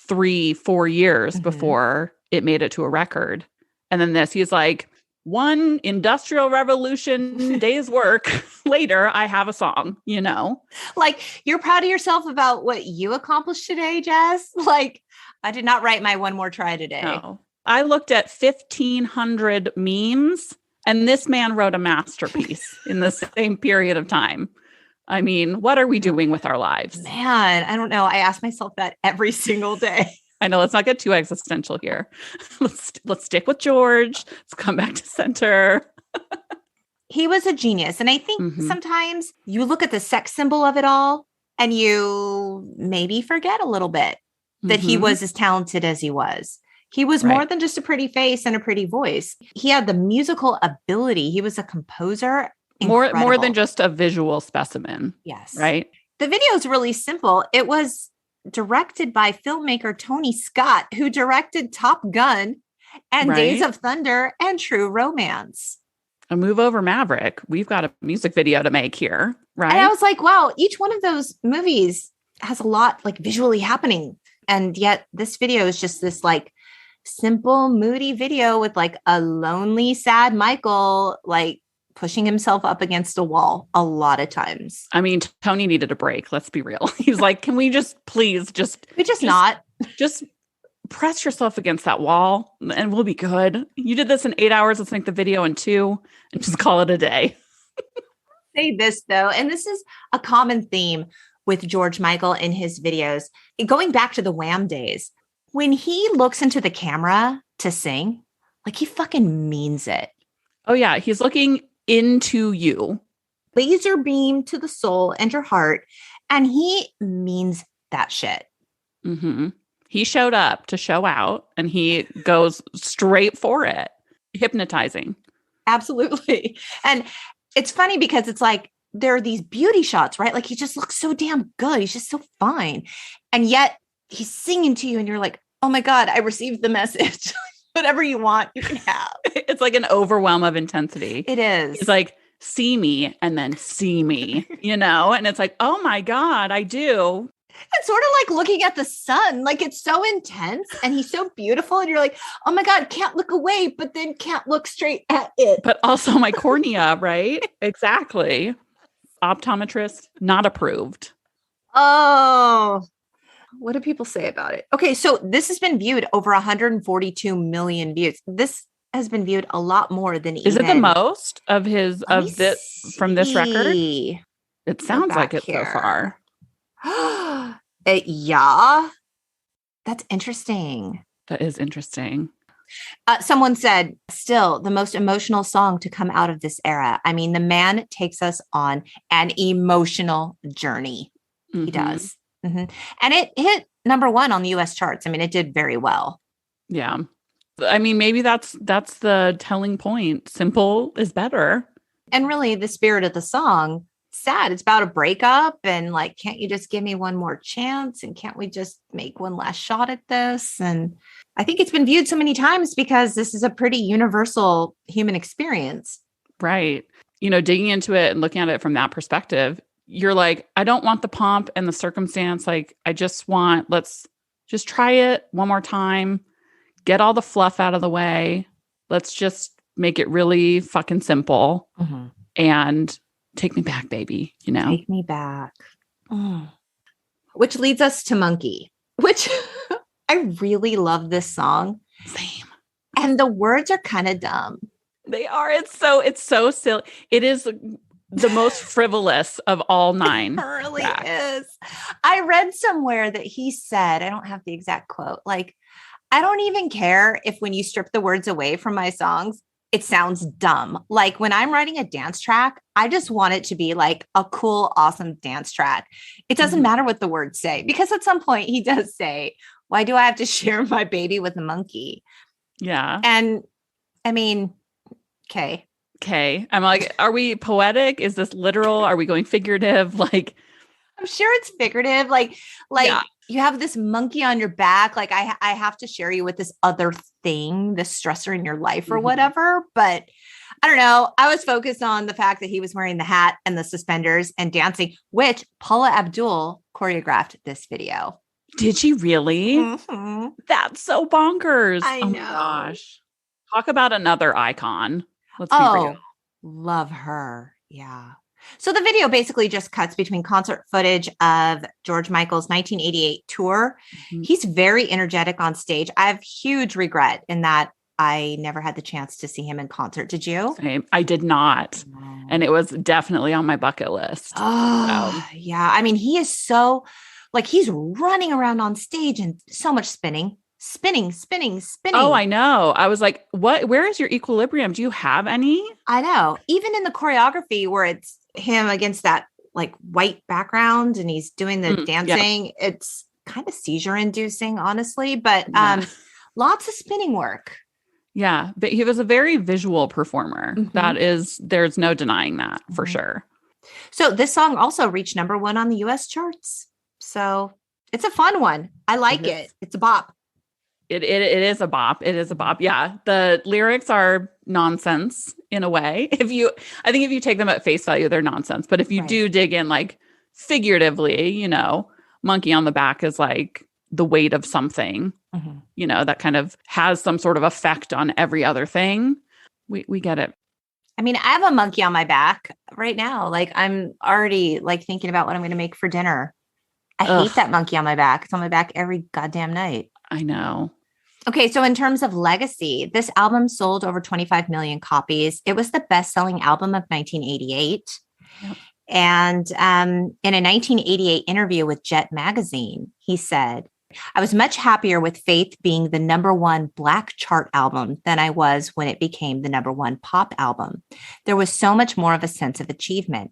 3-4 years before it made it to a record. And then he's like, one industrial revolution day's work later, I have a song, Like, you're proud of yourself about what you accomplished today, Jess? Like, I did not write my One More Try today. No. I looked at 1,500 memes, and this man wrote a masterpiece in the same period of time. I mean, what are we doing with our lives? Man, I don't know. I ask myself that every single day. I know. Let's not get too existential here. Let's stick with George. Let's come back to center. He was a genius. And I think sometimes you look at the sex symbol of it all and you maybe forget a little bit that he was as talented as he was. He was more than just a pretty face and a pretty voice. He had the musical ability. He was a composer. Incredible. More than just a visual specimen. Yes. Right. The video is really simple. It was directed by filmmaker Tony Scott, who directed Top Gun and Days of Thunder and True Romance. A move over Maverick. We've got a music video to make here, right? And I was like, wow, each one of those movies has a lot like visually happening. And yet this video is just this like simple, moody video with like a lonely, sad Michael, like pushing himself up against a wall a lot of times. I mean, Tony needed a break. Let's be real. He's like, can we just please just press yourself against that wall and we'll be good. You did this in 8 hours. Let's make the video in 2 and just call it a day. Say this though, and this is a common theme with George Michael in his videos, going back to the Wham days, when he looks into the camera to sing, like he fucking means it. Oh yeah. He's looking into you. Laser beam to the soul and your heart. And he means that shit. Mm-hmm. He showed up to show out and he goes straight for it. Hypnotizing. Absolutely. And it's funny because it's like, there are these beauty shots, right? Like he just looks so damn good. He's just so fine. And yet he's singing to you and you're like, oh my God, I received the message. Whatever you want, you can have. It's like an overwhelm of intensity. It is. It's like, see me and then see me, and it's like, oh my God, I do. It's sort of like looking at the sun. Like it's so intense and he's so beautiful. And you're like, oh my God, can't look away, but then can't look straight at it. But also my cornea, right? Exactly. Optometrist, not approved. Oh, what do people say about it? Okay, so this has been viewed over 142 million views. This has been viewed a lot more than Is it the most of his from this record? It sounds like it so far. Yeah. That's interesting. That is interesting. Someone said, still the most emotional song to come out of this era. I mean, the man takes us on an emotional journey. Mm-hmm. He does. Mm-hmm. And it hit number 1 on the US charts. I mean, it did very well. Yeah. I mean, maybe that's the telling point. Simple is better. And really the spirit of the song, sad. It's about a breakup and like, can't you just give me one more chance? And can't we just make one last shot at this? And I think it's been viewed so many times because this is a pretty universal human experience. Right. Digging into it and looking at it from that perspective, you're like, I don't want the pomp and the circumstance. Like, I just want, let's just try it one more time, get all the fluff out of the way. Let's just make it really fucking simple and take me back, baby. Take me back. Which leads us to Monkey, which I really love this song. Same. And the words are kind of dumb. They are. It's so silly. It is the most frivolous of all 9. It really is. I read somewhere that he said, I don't have the exact quote, like, I don't even care if when you strip the words away from my songs, it sounds dumb. Like when I'm writing a dance track, I just want it to be like a cool, awesome dance track. It doesn't matter what the words say, because at some point he does say, why do I have to share my baby with a monkey? Yeah. And I mean, okay. I'm like, are we poetic? Is this literal? Are we going figurative? Like, I'm sure it's figurative. Like yeah. You have this monkey on your back. Like I have to share you with this other thing, this stressor in your life or whatever. But I don't know. I was focused on the fact that he was wearing the hat and the suspenders and dancing, which Paula Abdul choreographed this video. Did she really? Mm-hmm. That's so bonkers. I know. My gosh. Talk about another icon. Let's be real. Love her. Yeah. So the video basically just cuts between concert footage of George Michael's 1988 tour. Mm-hmm. He's very energetic on stage. I have huge regret in that I never had the chance to see him in concert. Did you? Same. I did not. No. And it was definitely on my bucket list. Oh, yeah. I mean, he is so, like, he's running around on stage and so much spinning. Oh, I know. I was like, where is your equilibrium? Do you have any? I know. Even in the choreography where it's him against that like white background and he's doing the dancing, it's kind of seizure inducing, honestly, but lots of spinning work. Yeah. But he was a very visual performer. Mm-hmm. There's no denying that for sure. So this song also reached number 1 on the US charts. So It's a fun one. I like it. It's a bop. It is a bop. It is a bop. Yeah. The lyrics are nonsense in a way. I think if you take them at face value, they're nonsense. But if you do dig in like figuratively, you know, monkey on the back is like the weight of something, you know, that kind of has some sort of effect on every other thing. We get it. I mean, I have a monkey on my back right now. Like I'm already like thinking about what I'm going to make for dinner. I hate that monkey on my back. It's on my back every goddamn night. I know. Okay. So in terms of legacy, this album sold over 25 million copies. It was the best-selling album of 1988. Yep. And in a 1988 interview with Jet magazine, he said, I was much happier with Faith being the #1 Black chart album than I was when it became the #1 pop album. There was so much more of a sense of achievement.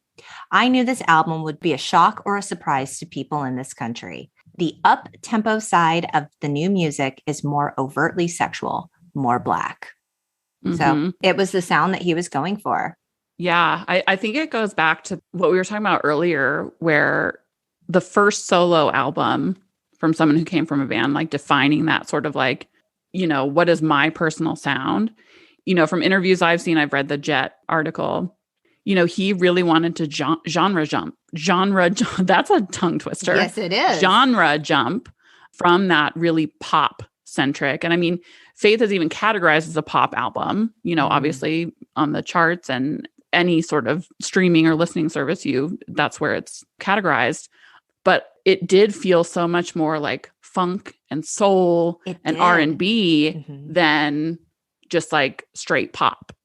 I knew this album would be a shock or a surprise to people in this country. The up-tempo side of the new music is more overtly sexual, more Black. So it was the sound that he was going for. Yeah, I think it goes back to what we were talking about earlier, where the first solo album from someone who came from a band, like defining that sort of like, you know, what is my personal sound? You know, from interviews I've seen, I've read the Jet article, you know, he really wanted to genre jump. That's a tongue twister. Yes, it is. Genre jump from that really pop centric. And I mean, Faith is even categorized as a pop album, you know, obviously on the charts and any sort of streaming or listening service, that's where it's categorized. But it did feel so much more like funk and soul and R&B than just like straight pop.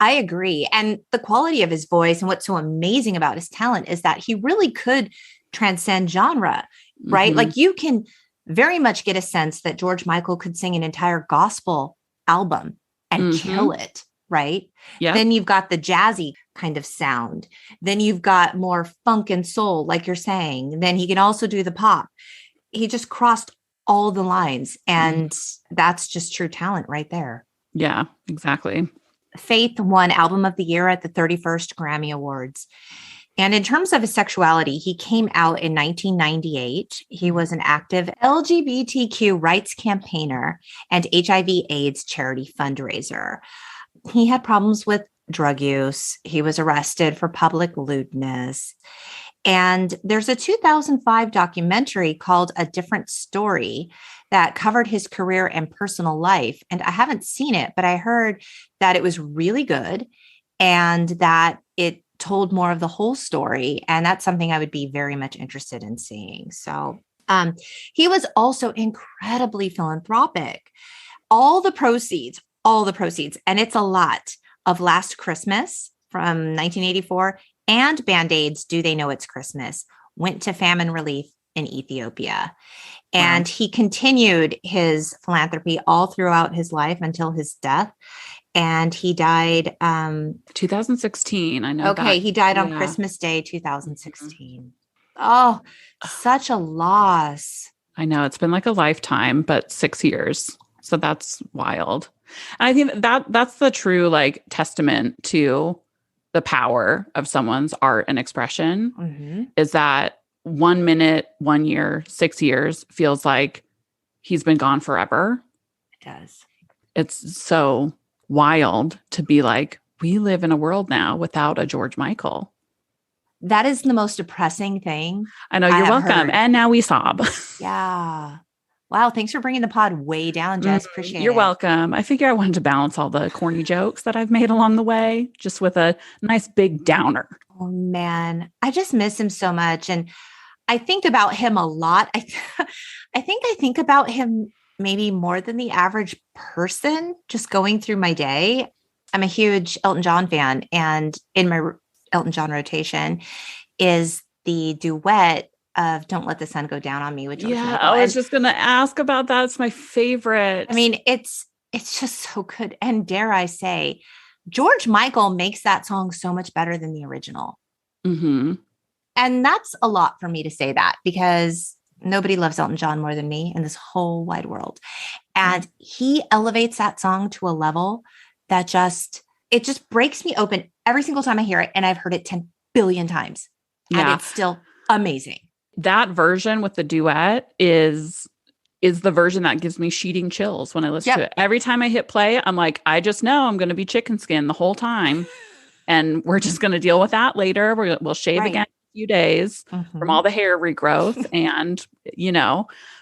I agree. And the quality of his voice and what's so amazing about his talent is that he really could transcend genre, right? Like you can very much get a sense that George Michael could sing an entire gospel album and kill it, right? Yeah. Then you've got the jazzy kind of sound. Then you've got more funk and soul, like you're saying. Then he can also do the pop. He just crossed all the lines. And that's just true talent right there. Yeah, exactly. Faith won Album of the Year at the 31st Grammy Awards. And in terms of his sexuality, he came out in 1998. He was an active LGBTQ rights campaigner and HIV/AIDS charity fundraiser. He had problems with drug use. He was arrested for public lewdness. And there's a 2005 documentary called A Different Story that covered his career and personal life. And I haven't seen it, but I heard that it was really good and that it told more of the whole story. And that's something I would be very much interested in seeing. So he was also incredibly philanthropic. All the proceeds, and it's a lot, of Last Christmas from 1984 and Band-Aids, Do They Know It's Christmas, went to famine relief in Ethiopia. And he continued his philanthropy all throughout his life until his death. And he died 2016. I know. Okay, he died on Christmas Day, 2016. Oh, such a loss. I know. It's been like a lifetime, but 6 years. So that's wild. And I think that's the true like testament to the power of someone's art and expression is that 1 minute, 1 year, 6 years feels like he's been gone forever. It does. It's so wild to be like, we live in a world now without a George Michael. That is the most depressing thing. I know. You're welcome. Heard. And now we sob. Yeah. Wow. Thanks for bringing the pod way down, Jess. Appreciate it. You're welcome. I figure I wanted to balance all the corny jokes that I've made along the way, just with a nice big downer. Oh, man. I just miss him so much. And I think about him a lot. I think about him maybe more than the average person just going through my day. I'm a huge Elton John fan. And in my Elton John rotation is the duet of Don't Let the Sun Go Down on Me with George Michael. I was just going to ask about that. It's my favorite. I mean, it's just so good. And dare I say, George Michael makes that song so much better than the original. And that's a lot for me to say that because nobody loves Elton John more than me in this whole wide world. And he elevates that song to a level that it just breaks me open every single time I hear it. And I've heard it 10 billion times. And it's still amazing. that version with the duet is the version that gives me sheeting chills when I listen to it. Every time I hit play, I'm like, I just know I'm going to be chicken skin the whole time. And we're just going to deal with that later. We'll shave again in a few days from all the hair regrowth. And,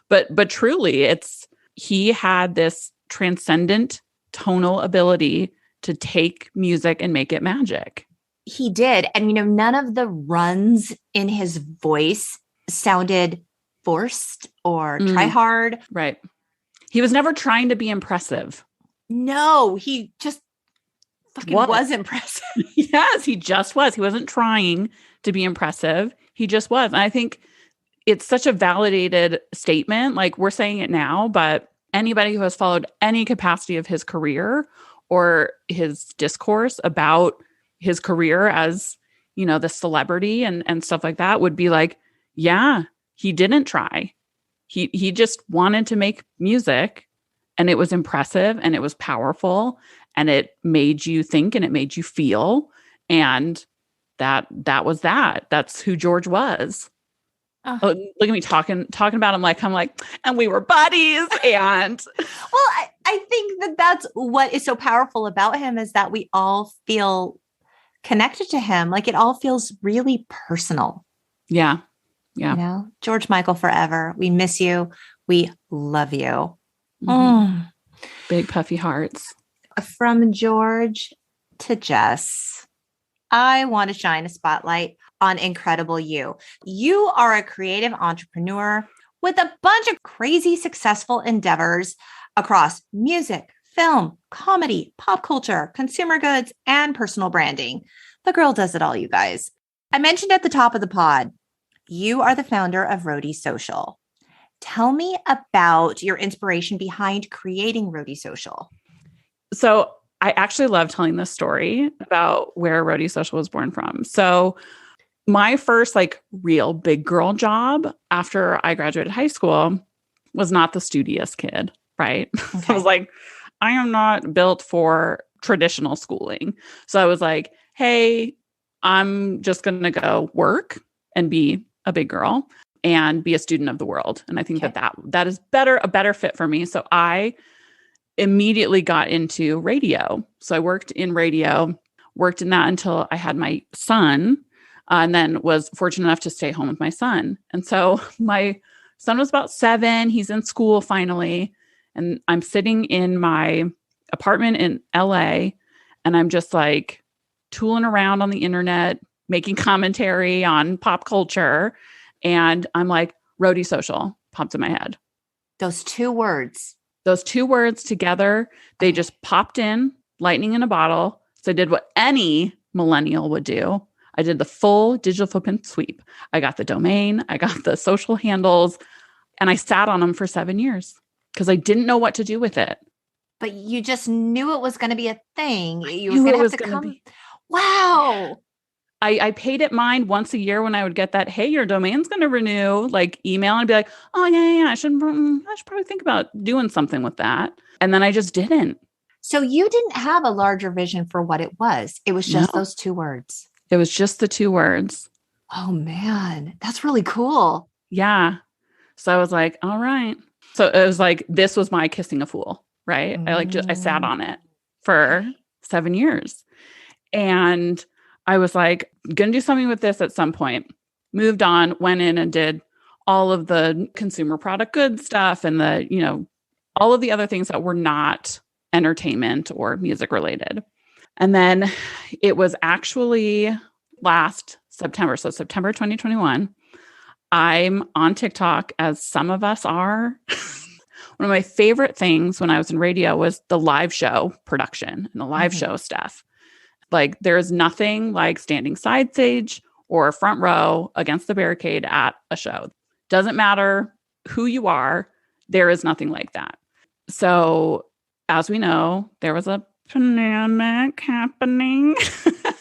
but truly he had this transcendent tonal ability to take music and make it magic. He did. And, none of the runs in his voice sounded forced or try hard. Right. He was never trying to be impressive. No, he just fucking was impressive. Yes, he just was. He wasn't trying to be impressive. He just was. And I think it's such a validated statement. Like, we're saying it now, but anybody who has followed any capacity of his career or his discourse about his career as, the celebrity and stuff like that would be like, yeah, he didn't try. He just wanted to make music, and it was impressive and it was powerful and it made you think and it made you feel. And that was that. That's who George was. Oh, look at me talking about him like I'm like, and we were buddies. And well, I think that's what is so powerful about him, is that we all feel connected to him. Like, it all feels really personal. Yeah. Yeah. George Michael forever. We miss you. We love you. Big puffy hearts. From George to Jess, I want to shine a spotlight on Incredible You. You are a creative entrepreneur with a bunch of crazy successful endeavors across music, film, comedy, pop culture, consumer goods, and personal branding. The girl does it all, you guys. I mentioned at the top of the pod, you are the founder of Roadie Social. Tell me about your inspiration behind creating Roadie Social. So I actually love telling this story about where Roadie Social was born from. So my first real big girl job after I graduated high school was not the studious kid, right? Okay. I was like, I am not built for traditional schooling. So I was like, hey, I'm just going to go work and be a big girl and be a student of the world. And I think that is a better fit for me. So I immediately got into radio. So I worked in radio, worked in that until I had my son, and then was fortunate enough to stay home with my son. And so my son was about 7. He's in school finally. And I'm sitting in my apartment in LA, and I'm just tooling around on the internet, making commentary on pop culture. And I'm like, Roadie Social popped in my head. Those two words together, they just popped in, lightning in a bottle. So I did what any millennial would do. I did the full digital footprint sweep. I got the domain, I got the social handles, and I sat on them for 7 years because I didn't know what to do with it. But you just knew it was going to be a thing. You were going to have to come. Wow. I paid it mine once a year when I would get that, hey, your domain's going to renew, email, and be like, oh, yeah, I should probably think about doing something with that. And then I just didn't. So you didn't have a larger vision for what it was. It was just those 2 words. It was just the 2 words. Oh, man. That's really cool. Yeah. So I was like, all right. So it was this was my kissing a fool, right? I sat on it for 7 years. And I was like, going to do something with this at some point. Moved on, went in and did all of the consumer product goods stuff and all of the other things that were not entertainment or music related. And then it was actually last September. So September 2021, I'm on TikTok, as some of us are. One of my favorite things when I was in radio was the live show production and the live show stuff. There is nothing like standing side stage or front row against the barricade at a show. Doesn't matter who you are, there is nothing like that. So, as we know, there was a pandemic happening.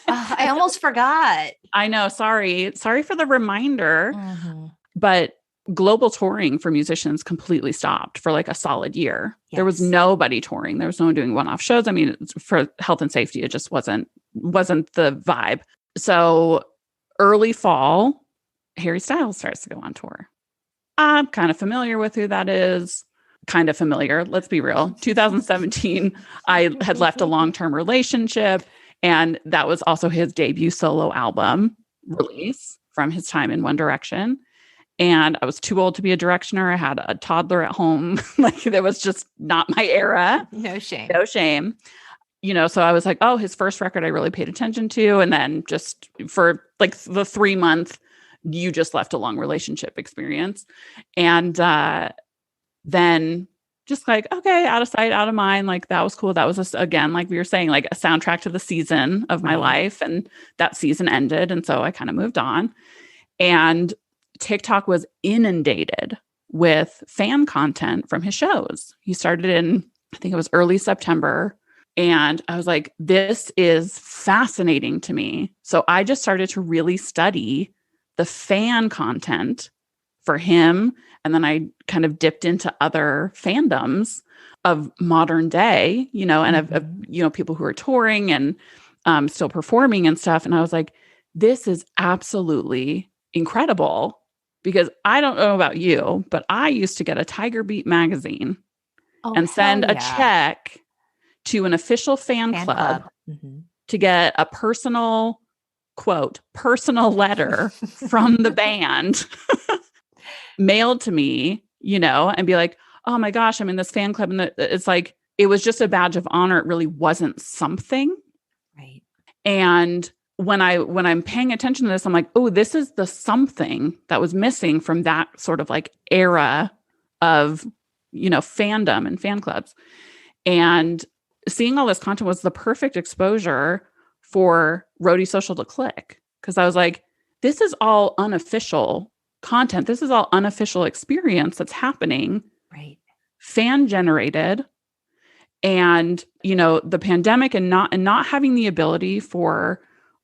I almost forgot. I know. Sorry for the reminder. But global touring for musicians completely stopped for a solid year. Yes. There was nobody touring. There was no one doing one-off shows. I mean, for health and safety, it just wasn't the vibe. So early fall, Harry Styles starts to go on tour. I'm kind of familiar with who that is. Kind of familiar. Let's be real. 2017, I had left a long-term relationship, and that was also his debut solo album release from his time in One Direction. And I was too old to be a directioner. I had a toddler at home. Like, that was just not my era. No shame. No shame. So I was like, oh, his first record I really paid attention to. And then just for like the 3-month, you just left a long relationship experience. And then just like, okay, out of sight, out of mind. Like, that was cool. That was just, again, like we were saying, like a soundtrack to the season of my life. And that season ended. And so I kind of moved on. And TikTok was inundated with fan content from his shows. He started in, I think it was early September. And I was like, this is fascinating to me. So I just started to really study the fan content for him. And then I kind of dipped into other fandoms of modern day, and of people who are touring and still performing and stuff. And I was like, this is absolutely incredible, because I don't know about you, but I used to get a Tiger Beat magazine and send a check to an official fan club to get a personal letter from the band mailed to me, and be like, oh my gosh, I'm in this fan club. And it's like, it was just a badge of honor. It really wasn't something. Right. And when I'm paying attention to this, I'm like, oh, this is the something that was missing from that sort of like era of, fandom and fan clubs. And seeing all this content was the perfect exposure for Roadie Social to click. Because I was like, this is all unofficial content. This is all unofficial experience that's happening. Right. Fan generated. And, the pandemic and not having the ability for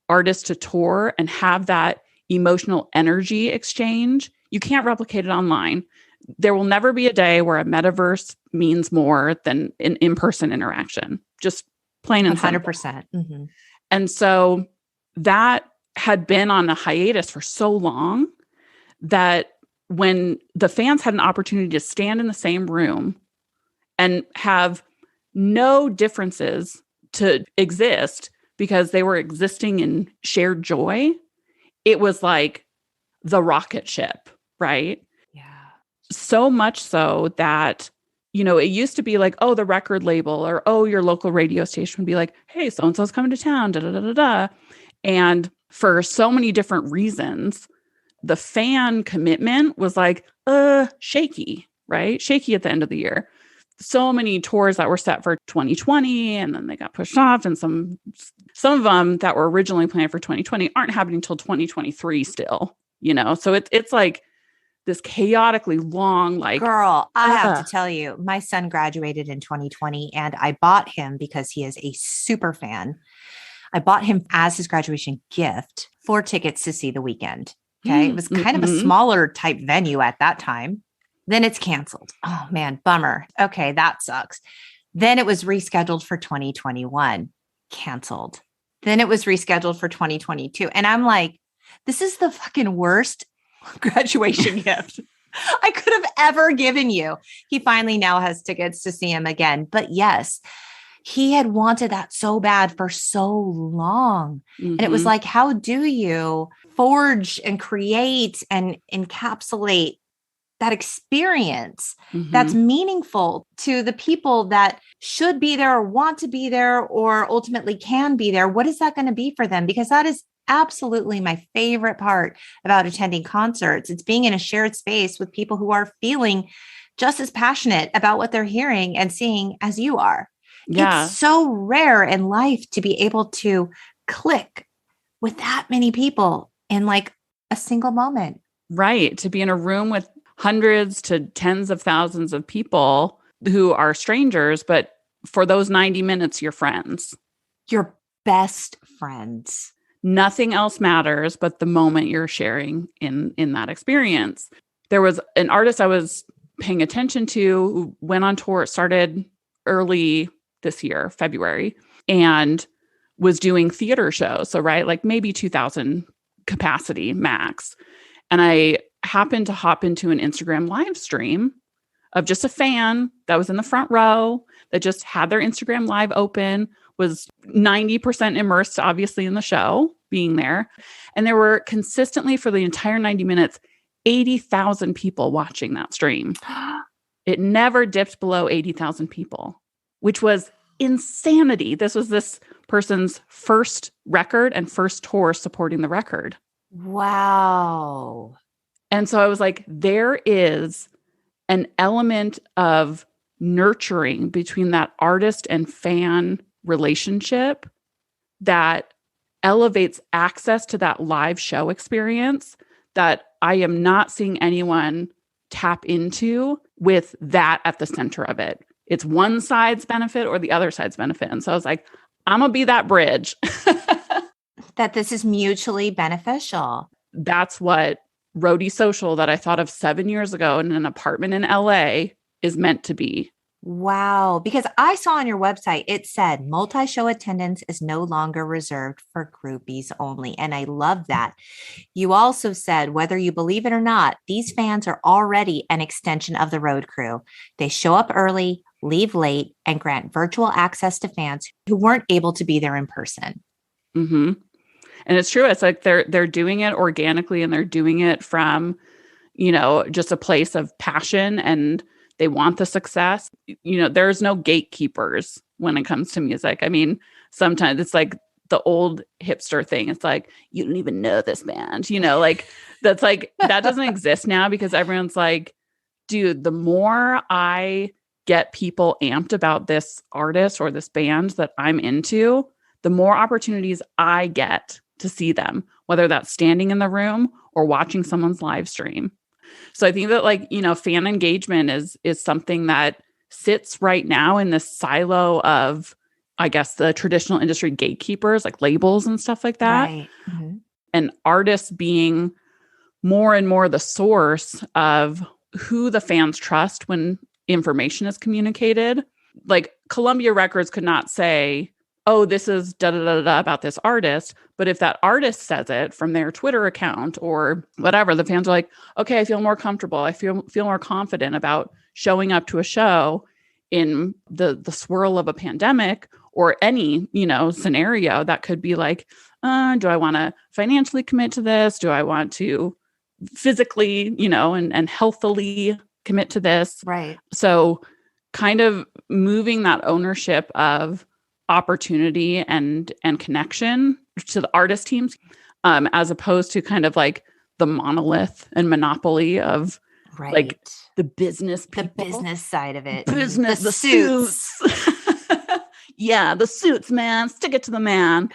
artists to tour and have that emotional energy exchange, you can't replicate it online. There will never be a day where a metaverse means more than an in-person interaction, just plain and 100%. Mm-hmm. And so that had been on a hiatus for so long that when the fans had an opportunity to stand in the same room and have no differences to exist because they were existing in shared joy, it was like the rocket ship, right? Yeah. So much so that, it used to be like, oh, the record label or, oh, your local radio station would be like, hey, so-and-so's coming to town, da, da, da, da, da. And for so many different reasons, the fan commitment was like, shaky, right? Shaky at the end of the year. So many tours that were set for 2020 and then they got pushed off, and some of them that were originally planned for 2020 aren't happening until 2023 still, so it's like this chaotically long, like, girl, I have to tell you, my son graduated in 2020 and I bought him, because he is a super fan, I bought him as his graduation gift 4 tickets to see The Weeknd. Okay. It was kind of a smaller type venue at that time. Then it's canceled. Oh man, bummer. Okay, that sucks. Then it was rescheduled for 2021, canceled. Then it was rescheduled for 2022. And I'm like, this is the fucking worst graduation gift I could have ever given you. He finally now has tickets to see him again. But yes, he had wanted that so bad for so long. And it was like, how do you forge and create and encapsulate that experience that's meaningful to the people that should be there or want to be there or ultimately can be there? What is that going to be for them? Because that is absolutely my favorite part about attending concerts. It's being in a shared space with people who are feeling just as passionate about what they're hearing and seeing as you are. Yeah. It's so rare in life to be able to click with that many people in like a single moment. Right. To be in a room with hundreds to tens of thousands of people who are strangers, but for those 90 minutes, you're friends. Your best friends. Nothing else matters but the moment you're sharing in that experience. There was an artist I was paying attention to who went on tour. It started early this year, February, and was doing theater shows. So, right, like maybe 2,000 capacity max. And I happened to hop into an Instagram live stream of just a fan that was in the front row that just had their Instagram live open, was 90% immersed, obviously, in the show, being there. And there were consistently, for the entire 90 minutes, 80,000 people watching that stream. It never dipped below 80,000 people, which was insanity. This was this person's first record and first tour supporting the record. Wow. And so I was like, there is an element of nurturing between that artist and fan relationship that elevates access to that live show experience that I am not seeing anyone tap into with that at the center of it. It's one side's benefit or the other side's benefit. And so I was like, I'm going to be that bridge. That this is mutually beneficial. That's what Roadie Social, that I thought of 7 years ago in an apartment in LA, is meant to be. Wow. Because I saw on your website, it said multi-show attendance is no longer reserved for groupies only. And I love that. You also said, whether you believe it or not, these fans are already an extension of the road crew. They show up early, leave late, and grant virtual access to fans who weren't able to be there in person. Mm-hmm. And it's true. It's like they're doing it organically, and they're doing it from, just a place of passion, and they want the success. There's no gatekeepers when it comes to music. I mean, sometimes it's like the old hipster thing. It's like, you don't even know this band, that's like, that doesn't exist now, because everyone's like, dude, the more I get people amped about this artist or this band that I'm into, the more opportunities I get to see them, whether that's standing in the room or watching someone's live stream. So I think that fan engagement is something that sits right now in this silo of, I guess, the traditional industry gatekeepers, like labels and stuff like that. Right. Mm-hmm. And artists being more and more the source of who the fans trust when information is communicated. Like Columbia Records could not say, oh, this is da-da-da-da about this artist. But if that artist says it from their Twitter account or whatever, the fans are like, okay, I feel more comfortable. I feel more confident about showing up to a show in the swirl of a pandemic or any, scenario that could be like, do I want to financially commit to this? Do I want to physically, and healthily commit to this? Right. So kind of moving that ownership of opportunity and connection to the artist teams, as opposed to kind of like the monolith and monopoly of like the business people. The business side of it. The suits. Yeah, the suits, man. Stick it to the man.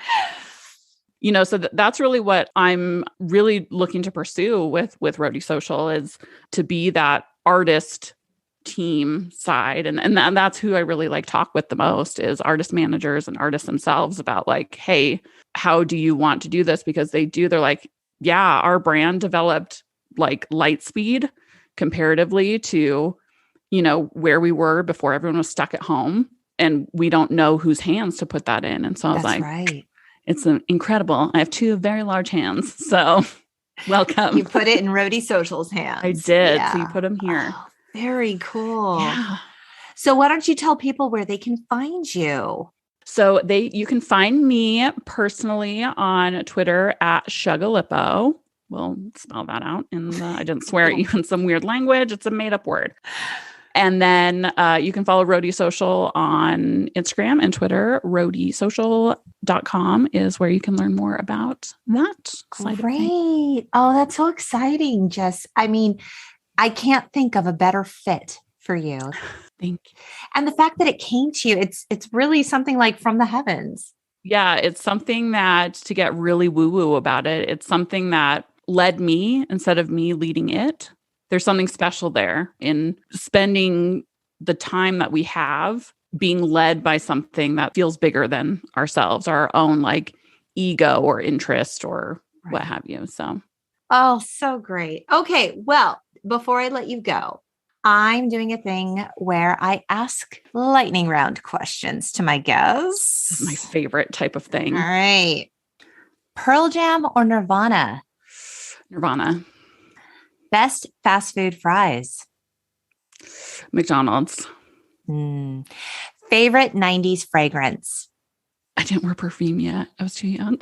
So that's really what I'm really looking to pursue with Roadie Social, is to be that artist team side. And that's who I really talk with the most, is artist managers and artists themselves about like, hey, how do you want to do this? Because they're like, yeah, our brand developed like light speed comparatively to, where we were before everyone was stuck at home, and we don't know whose hands to put that in. And so I was like, right. It's incredible. I have two very large hands. So welcome. You put it in Roadie Social's hands. I did. Yeah. So you put them here. Oh, very cool. Yeah. So why don't you tell people where they can find you? So you can find me personally on Twitter at Shugalippo. We'll spell that out. I didn't swear at you in some weird language. It's a made up word. And then you can follow Roadie Social on Instagram and Twitter. RoadieSocial.com is where you can learn more about that. Great. Oh, that's so exciting, Jess. I mean, I can't think of a better fit for you. Thank you. And the fact that it came to you, it's really something like from the heavens. Yeah, it's something that, to get really woo-woo about it, it's something that led me instead of me leading it. There's something special there in spending the time that we have being led by something that feels bigger than ourselves, our own like ego or interest or what have you. So. Oh, so great. Okay. Well, before I let you go, I'm doing a thing where I ask lightning round questions to my guests. This is my favorite type of thing. All right. Pearl Jam or Nirvana? Nirvana. Best fast food fries. McDonald's. Favorite 90s fragrance. I didn't wear perfume yet. I was too young.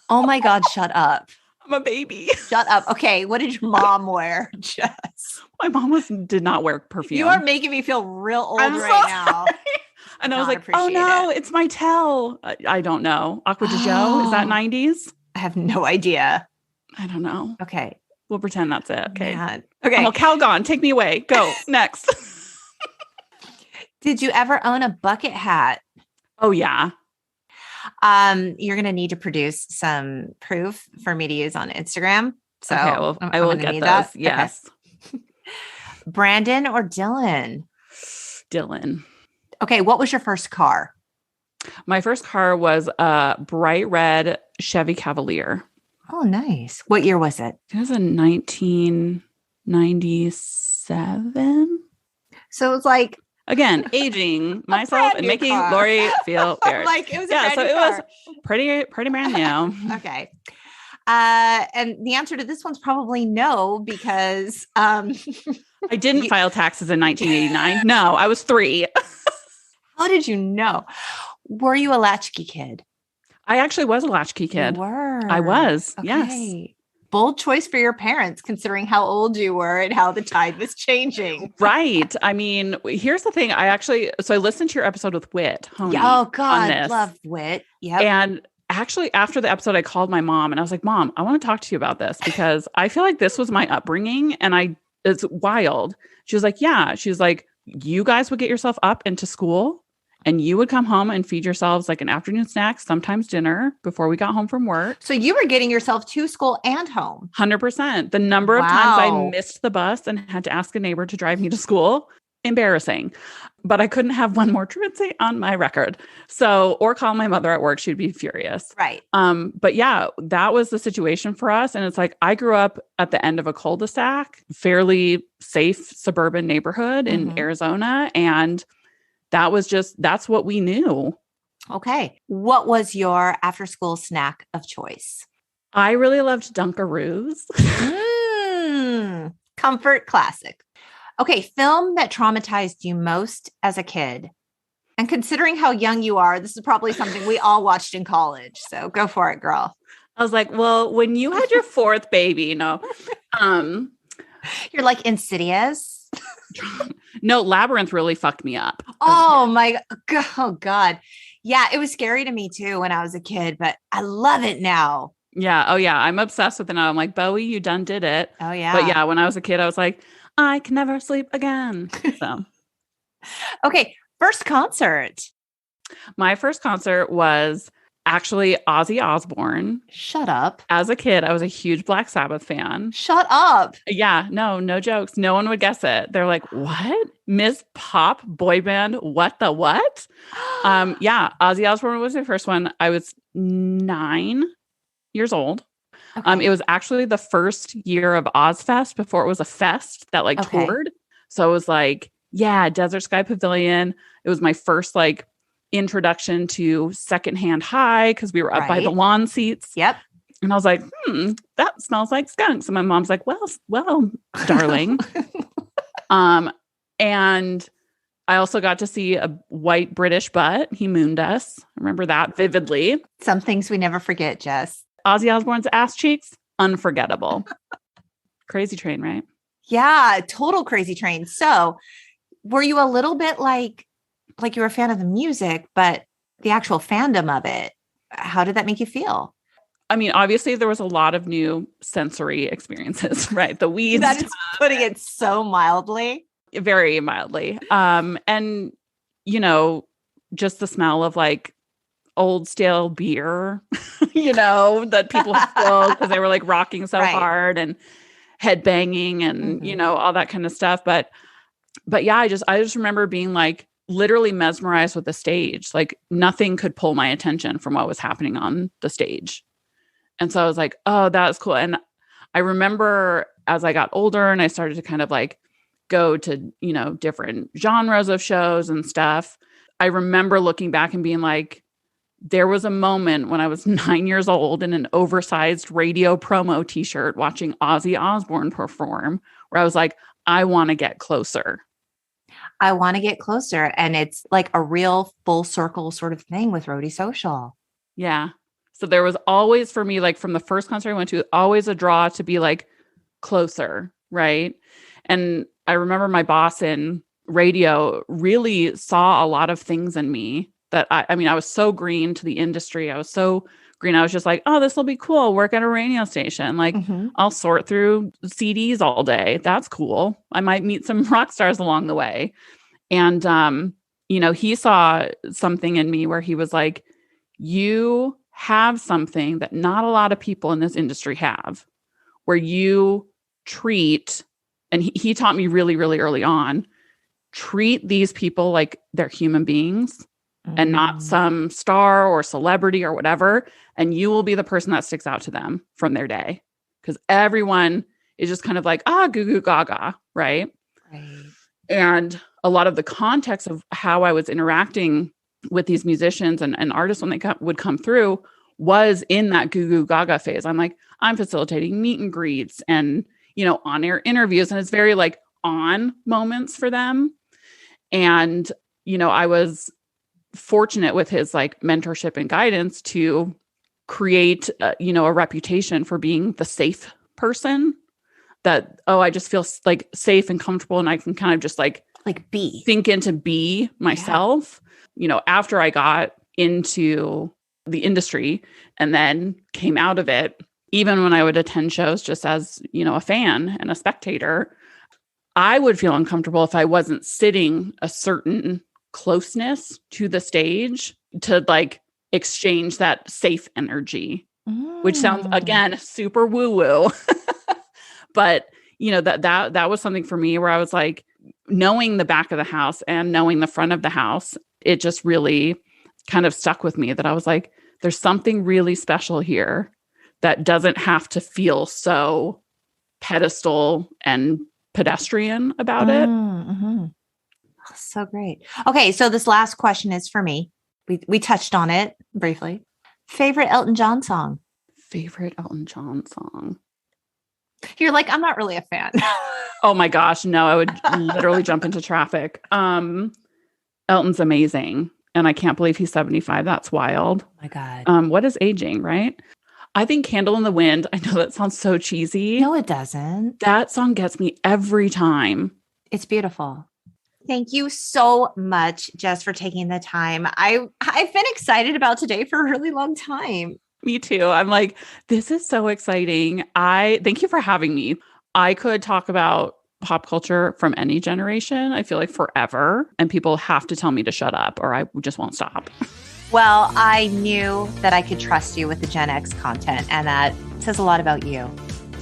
Oh my God, shut up. I'm a baby. Shut up. Okay, what did your mom wear, Jess? My mom did not wear perfume. You are making me feel real old now. And I was like, oh no, it's my tell. I don't know. Aqua de Joe, is that 90s? I have no idea. I don't know. Okay. We'll pretend that's it. Okay. Man. Okay. Well, Calgon, take me away. Go. Next. Did you ever own a bucket hat? Oh, yeah. You're going to need to produce some proof for me to use on Instagram. So okay, well, I will get those. That. Yes. Okay. Brandon or Dylan? Dylan. Okay. What was your first car? My first car was a bright red Chevy Cavalier. Oh, nice. What year was it? It was a 1997. So it was like, again, aging myself and making Lori feel weird. Like it was it was pretty brand new. Okay. And the answer to this one's probably no, because I didn't file taxes in 1989. No, I was 3. How did you know? Were you a latchkey kid? I actually was a latchkey kid. You were. I was. Okay. Yes. Bold choice for your parents, considering how old you were and how the tide was changing. Right. I mean, here's the thing. I listened to your episode with Whit. Oh God, love Whit. Yeah. And actually, after the episode, I called my mom and I was like, Mom, I want to talk to you about this because I feel like this was my upbringing and it's wild. She was like, yeah. She was like, you guys would get yourself up into school and you would come home and feed yourselves like an afternoon snack, sometimes dinner before we got home from work. So you were getting yourself to school and home. 100%. The number of times I missed the bus and had to ask a neighbor to drive me to school, embarrassing. But I couldn't have one more truancy on my record. So, or call my mother at work. She'd be furious. Right. But yeah, that was the situation for us. And it's like, I grew up at the end of a cul-de-sac, fairly safe suburban neighborhood in Arizona. And that's what we knew. Okay. What was your after school snack of choice? I really loved Dunkaroos. Comfort classic. Okay. Film that traumatized you most as a kid. And considering how young you are, this is probably something we all watched in college. So go for it, girl. I was like, well, when you had your 4th baby, you're like Insidious. No, Labyrinth really fucked me up. Oh my God. Yeah, it was scary to me too when I was a kid, but I love it now. Yeah. Oh yeah. I'm obsessed with it now. I'm like, Bowie, you done did it. Oh yeah. But yeah, when I was a kid, I was like, I can never sleep again. So okay. First concert. My first concert was actually Ozzy Osbourne. Shut up. As a kid, I was a huge Black Sabbath fan. Shut up. Yeah, no jokes. No one would guess it. They're like, what? Miss Pop boy band? What the what? Yeah, Ozzy Osbourne was the first one. I was 9 years old. Okay. It was actually the first year of Ozfest before it was a fest that toured. So it was like, yeah, Desert Sky Pavilion. It was my first introduction to Secondhand High because we were up by the lawn seats. Yep. And I was like, that smells like skunks. And my mom's like, well, darling. And I also got to see a white British butt. He mooned us. I remember that vividly. Some things we never forget, Jess. Ozzy Osbourne's ass cheeks, unforgettable. Crazy train, right? Yeah, total crazy train. So were you a little bit like you were a fan of the music, but the actual fandom of it, how did that make you feel? I mean, obviously there was a lot of new sensory experiences, right? The weeds. That is putting it so mildly. Very mildly. And, just the smell of old stale beer, that people spilled because they were rocking so hard and head banging and, all that kind of stuff. But yeah, I just remember being literally mesmerized with the stage. Nothing could pull my attention from what was happening on the stage. And so I was like, oh, that's cool. And I remember as I got older and I started to kind of go to, different genres of shows and stuff, I remember looking back and being like, there was a moment when I was 9 years old in an oversized radio promo t-shirt watching Ozzy Osbourne perform, where I was like, I want to get closer. I want to get closer. And it's like a real full circle sort of thing with Roadie Social. Yeah. So there was always, for me, like from the first concert I went to, always a draw to be like closer. Right. And I remember my boss in radio really saw a lot of things in me that I mean, I was so green to the industry. I was so green. I was just like, oh, this will be cool. Work at a radio station. Like I'll sort through CDs all day. That's cool. I might meet some rock stars along the way. And, he saw something in me where he was like, you have something that not a lot of people in this industry have, where you treat, and he taught me really, really early on, treat these people like they're human beings and not some star or celebrity or whatever. And you will be the person that sticks out to them from their day. Because everyone is just kind of like, goo goo gaga, right? Right. And a lot of the context of how I was interacting with these musicians and artists when they would come through was in that goo goo gaga phase. I'm facilitating meet and greets and, on-air interviews. And it's very like on moments for them. And, I was fortunate with his like mentorship and guidance to create, a reputation for being the safe person that, I just feel like safe and comfortable and I can kind of just like sink into be myself, after I got into the industry and then came out of it, even when I would attend shows just as, a fan and a spectator, I would feel uncomfortable if I wasn't sitting a certain closeness to the stage to like exchange that safe energy, which sounds again super woo-woo. But that was something for me where I was like, knowing the back of the house and knowing the front of the house, it just really kind of stuck with me that I was like, there's something really special here that doesn't have to feel so pedestal and pedestrian about it. So great. Okay. So this last question is for me. We touched on it briefly. Favorite Elton John song? Favorite Elton John song? You're like, I'm not really a fan. Oh my gosh. No, I would literally jump into traffic. Elton's amazing. And I can't believe he's 75. That's wild. Oh my God. What is aging, right? I think Candle in the Wind. I know that sounds so cheesy. No, it doesn't. That song gets me every time. It's beautiful. Thank you so much, Jess, for taking the time. I've been excited about today for a really long time. Me too. I'm like, this is so exciting. Thank you for having me. I could talk about pop culture from any generation, I feel like forever. And people have to tell me to shut up or I just won't stop. Well, I knew that I could trust you with the GenX content, and that says a lot about you.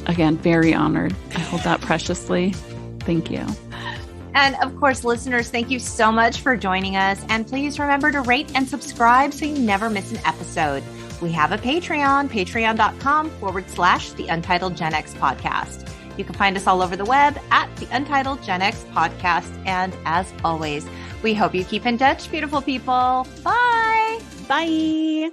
Again, very honored. I hold that preciously. Thank you. And of course, listeners, thank you so much for joining us. And please remember to rate and subscribe so you never miss an episode. We have a Patreon, patreon.com/The Untitled GenX Podcast. You can find us all over the web at The Untitled GenX Podcast. And as always, we hope you keep in touch, beautiful people. Bye. Bye.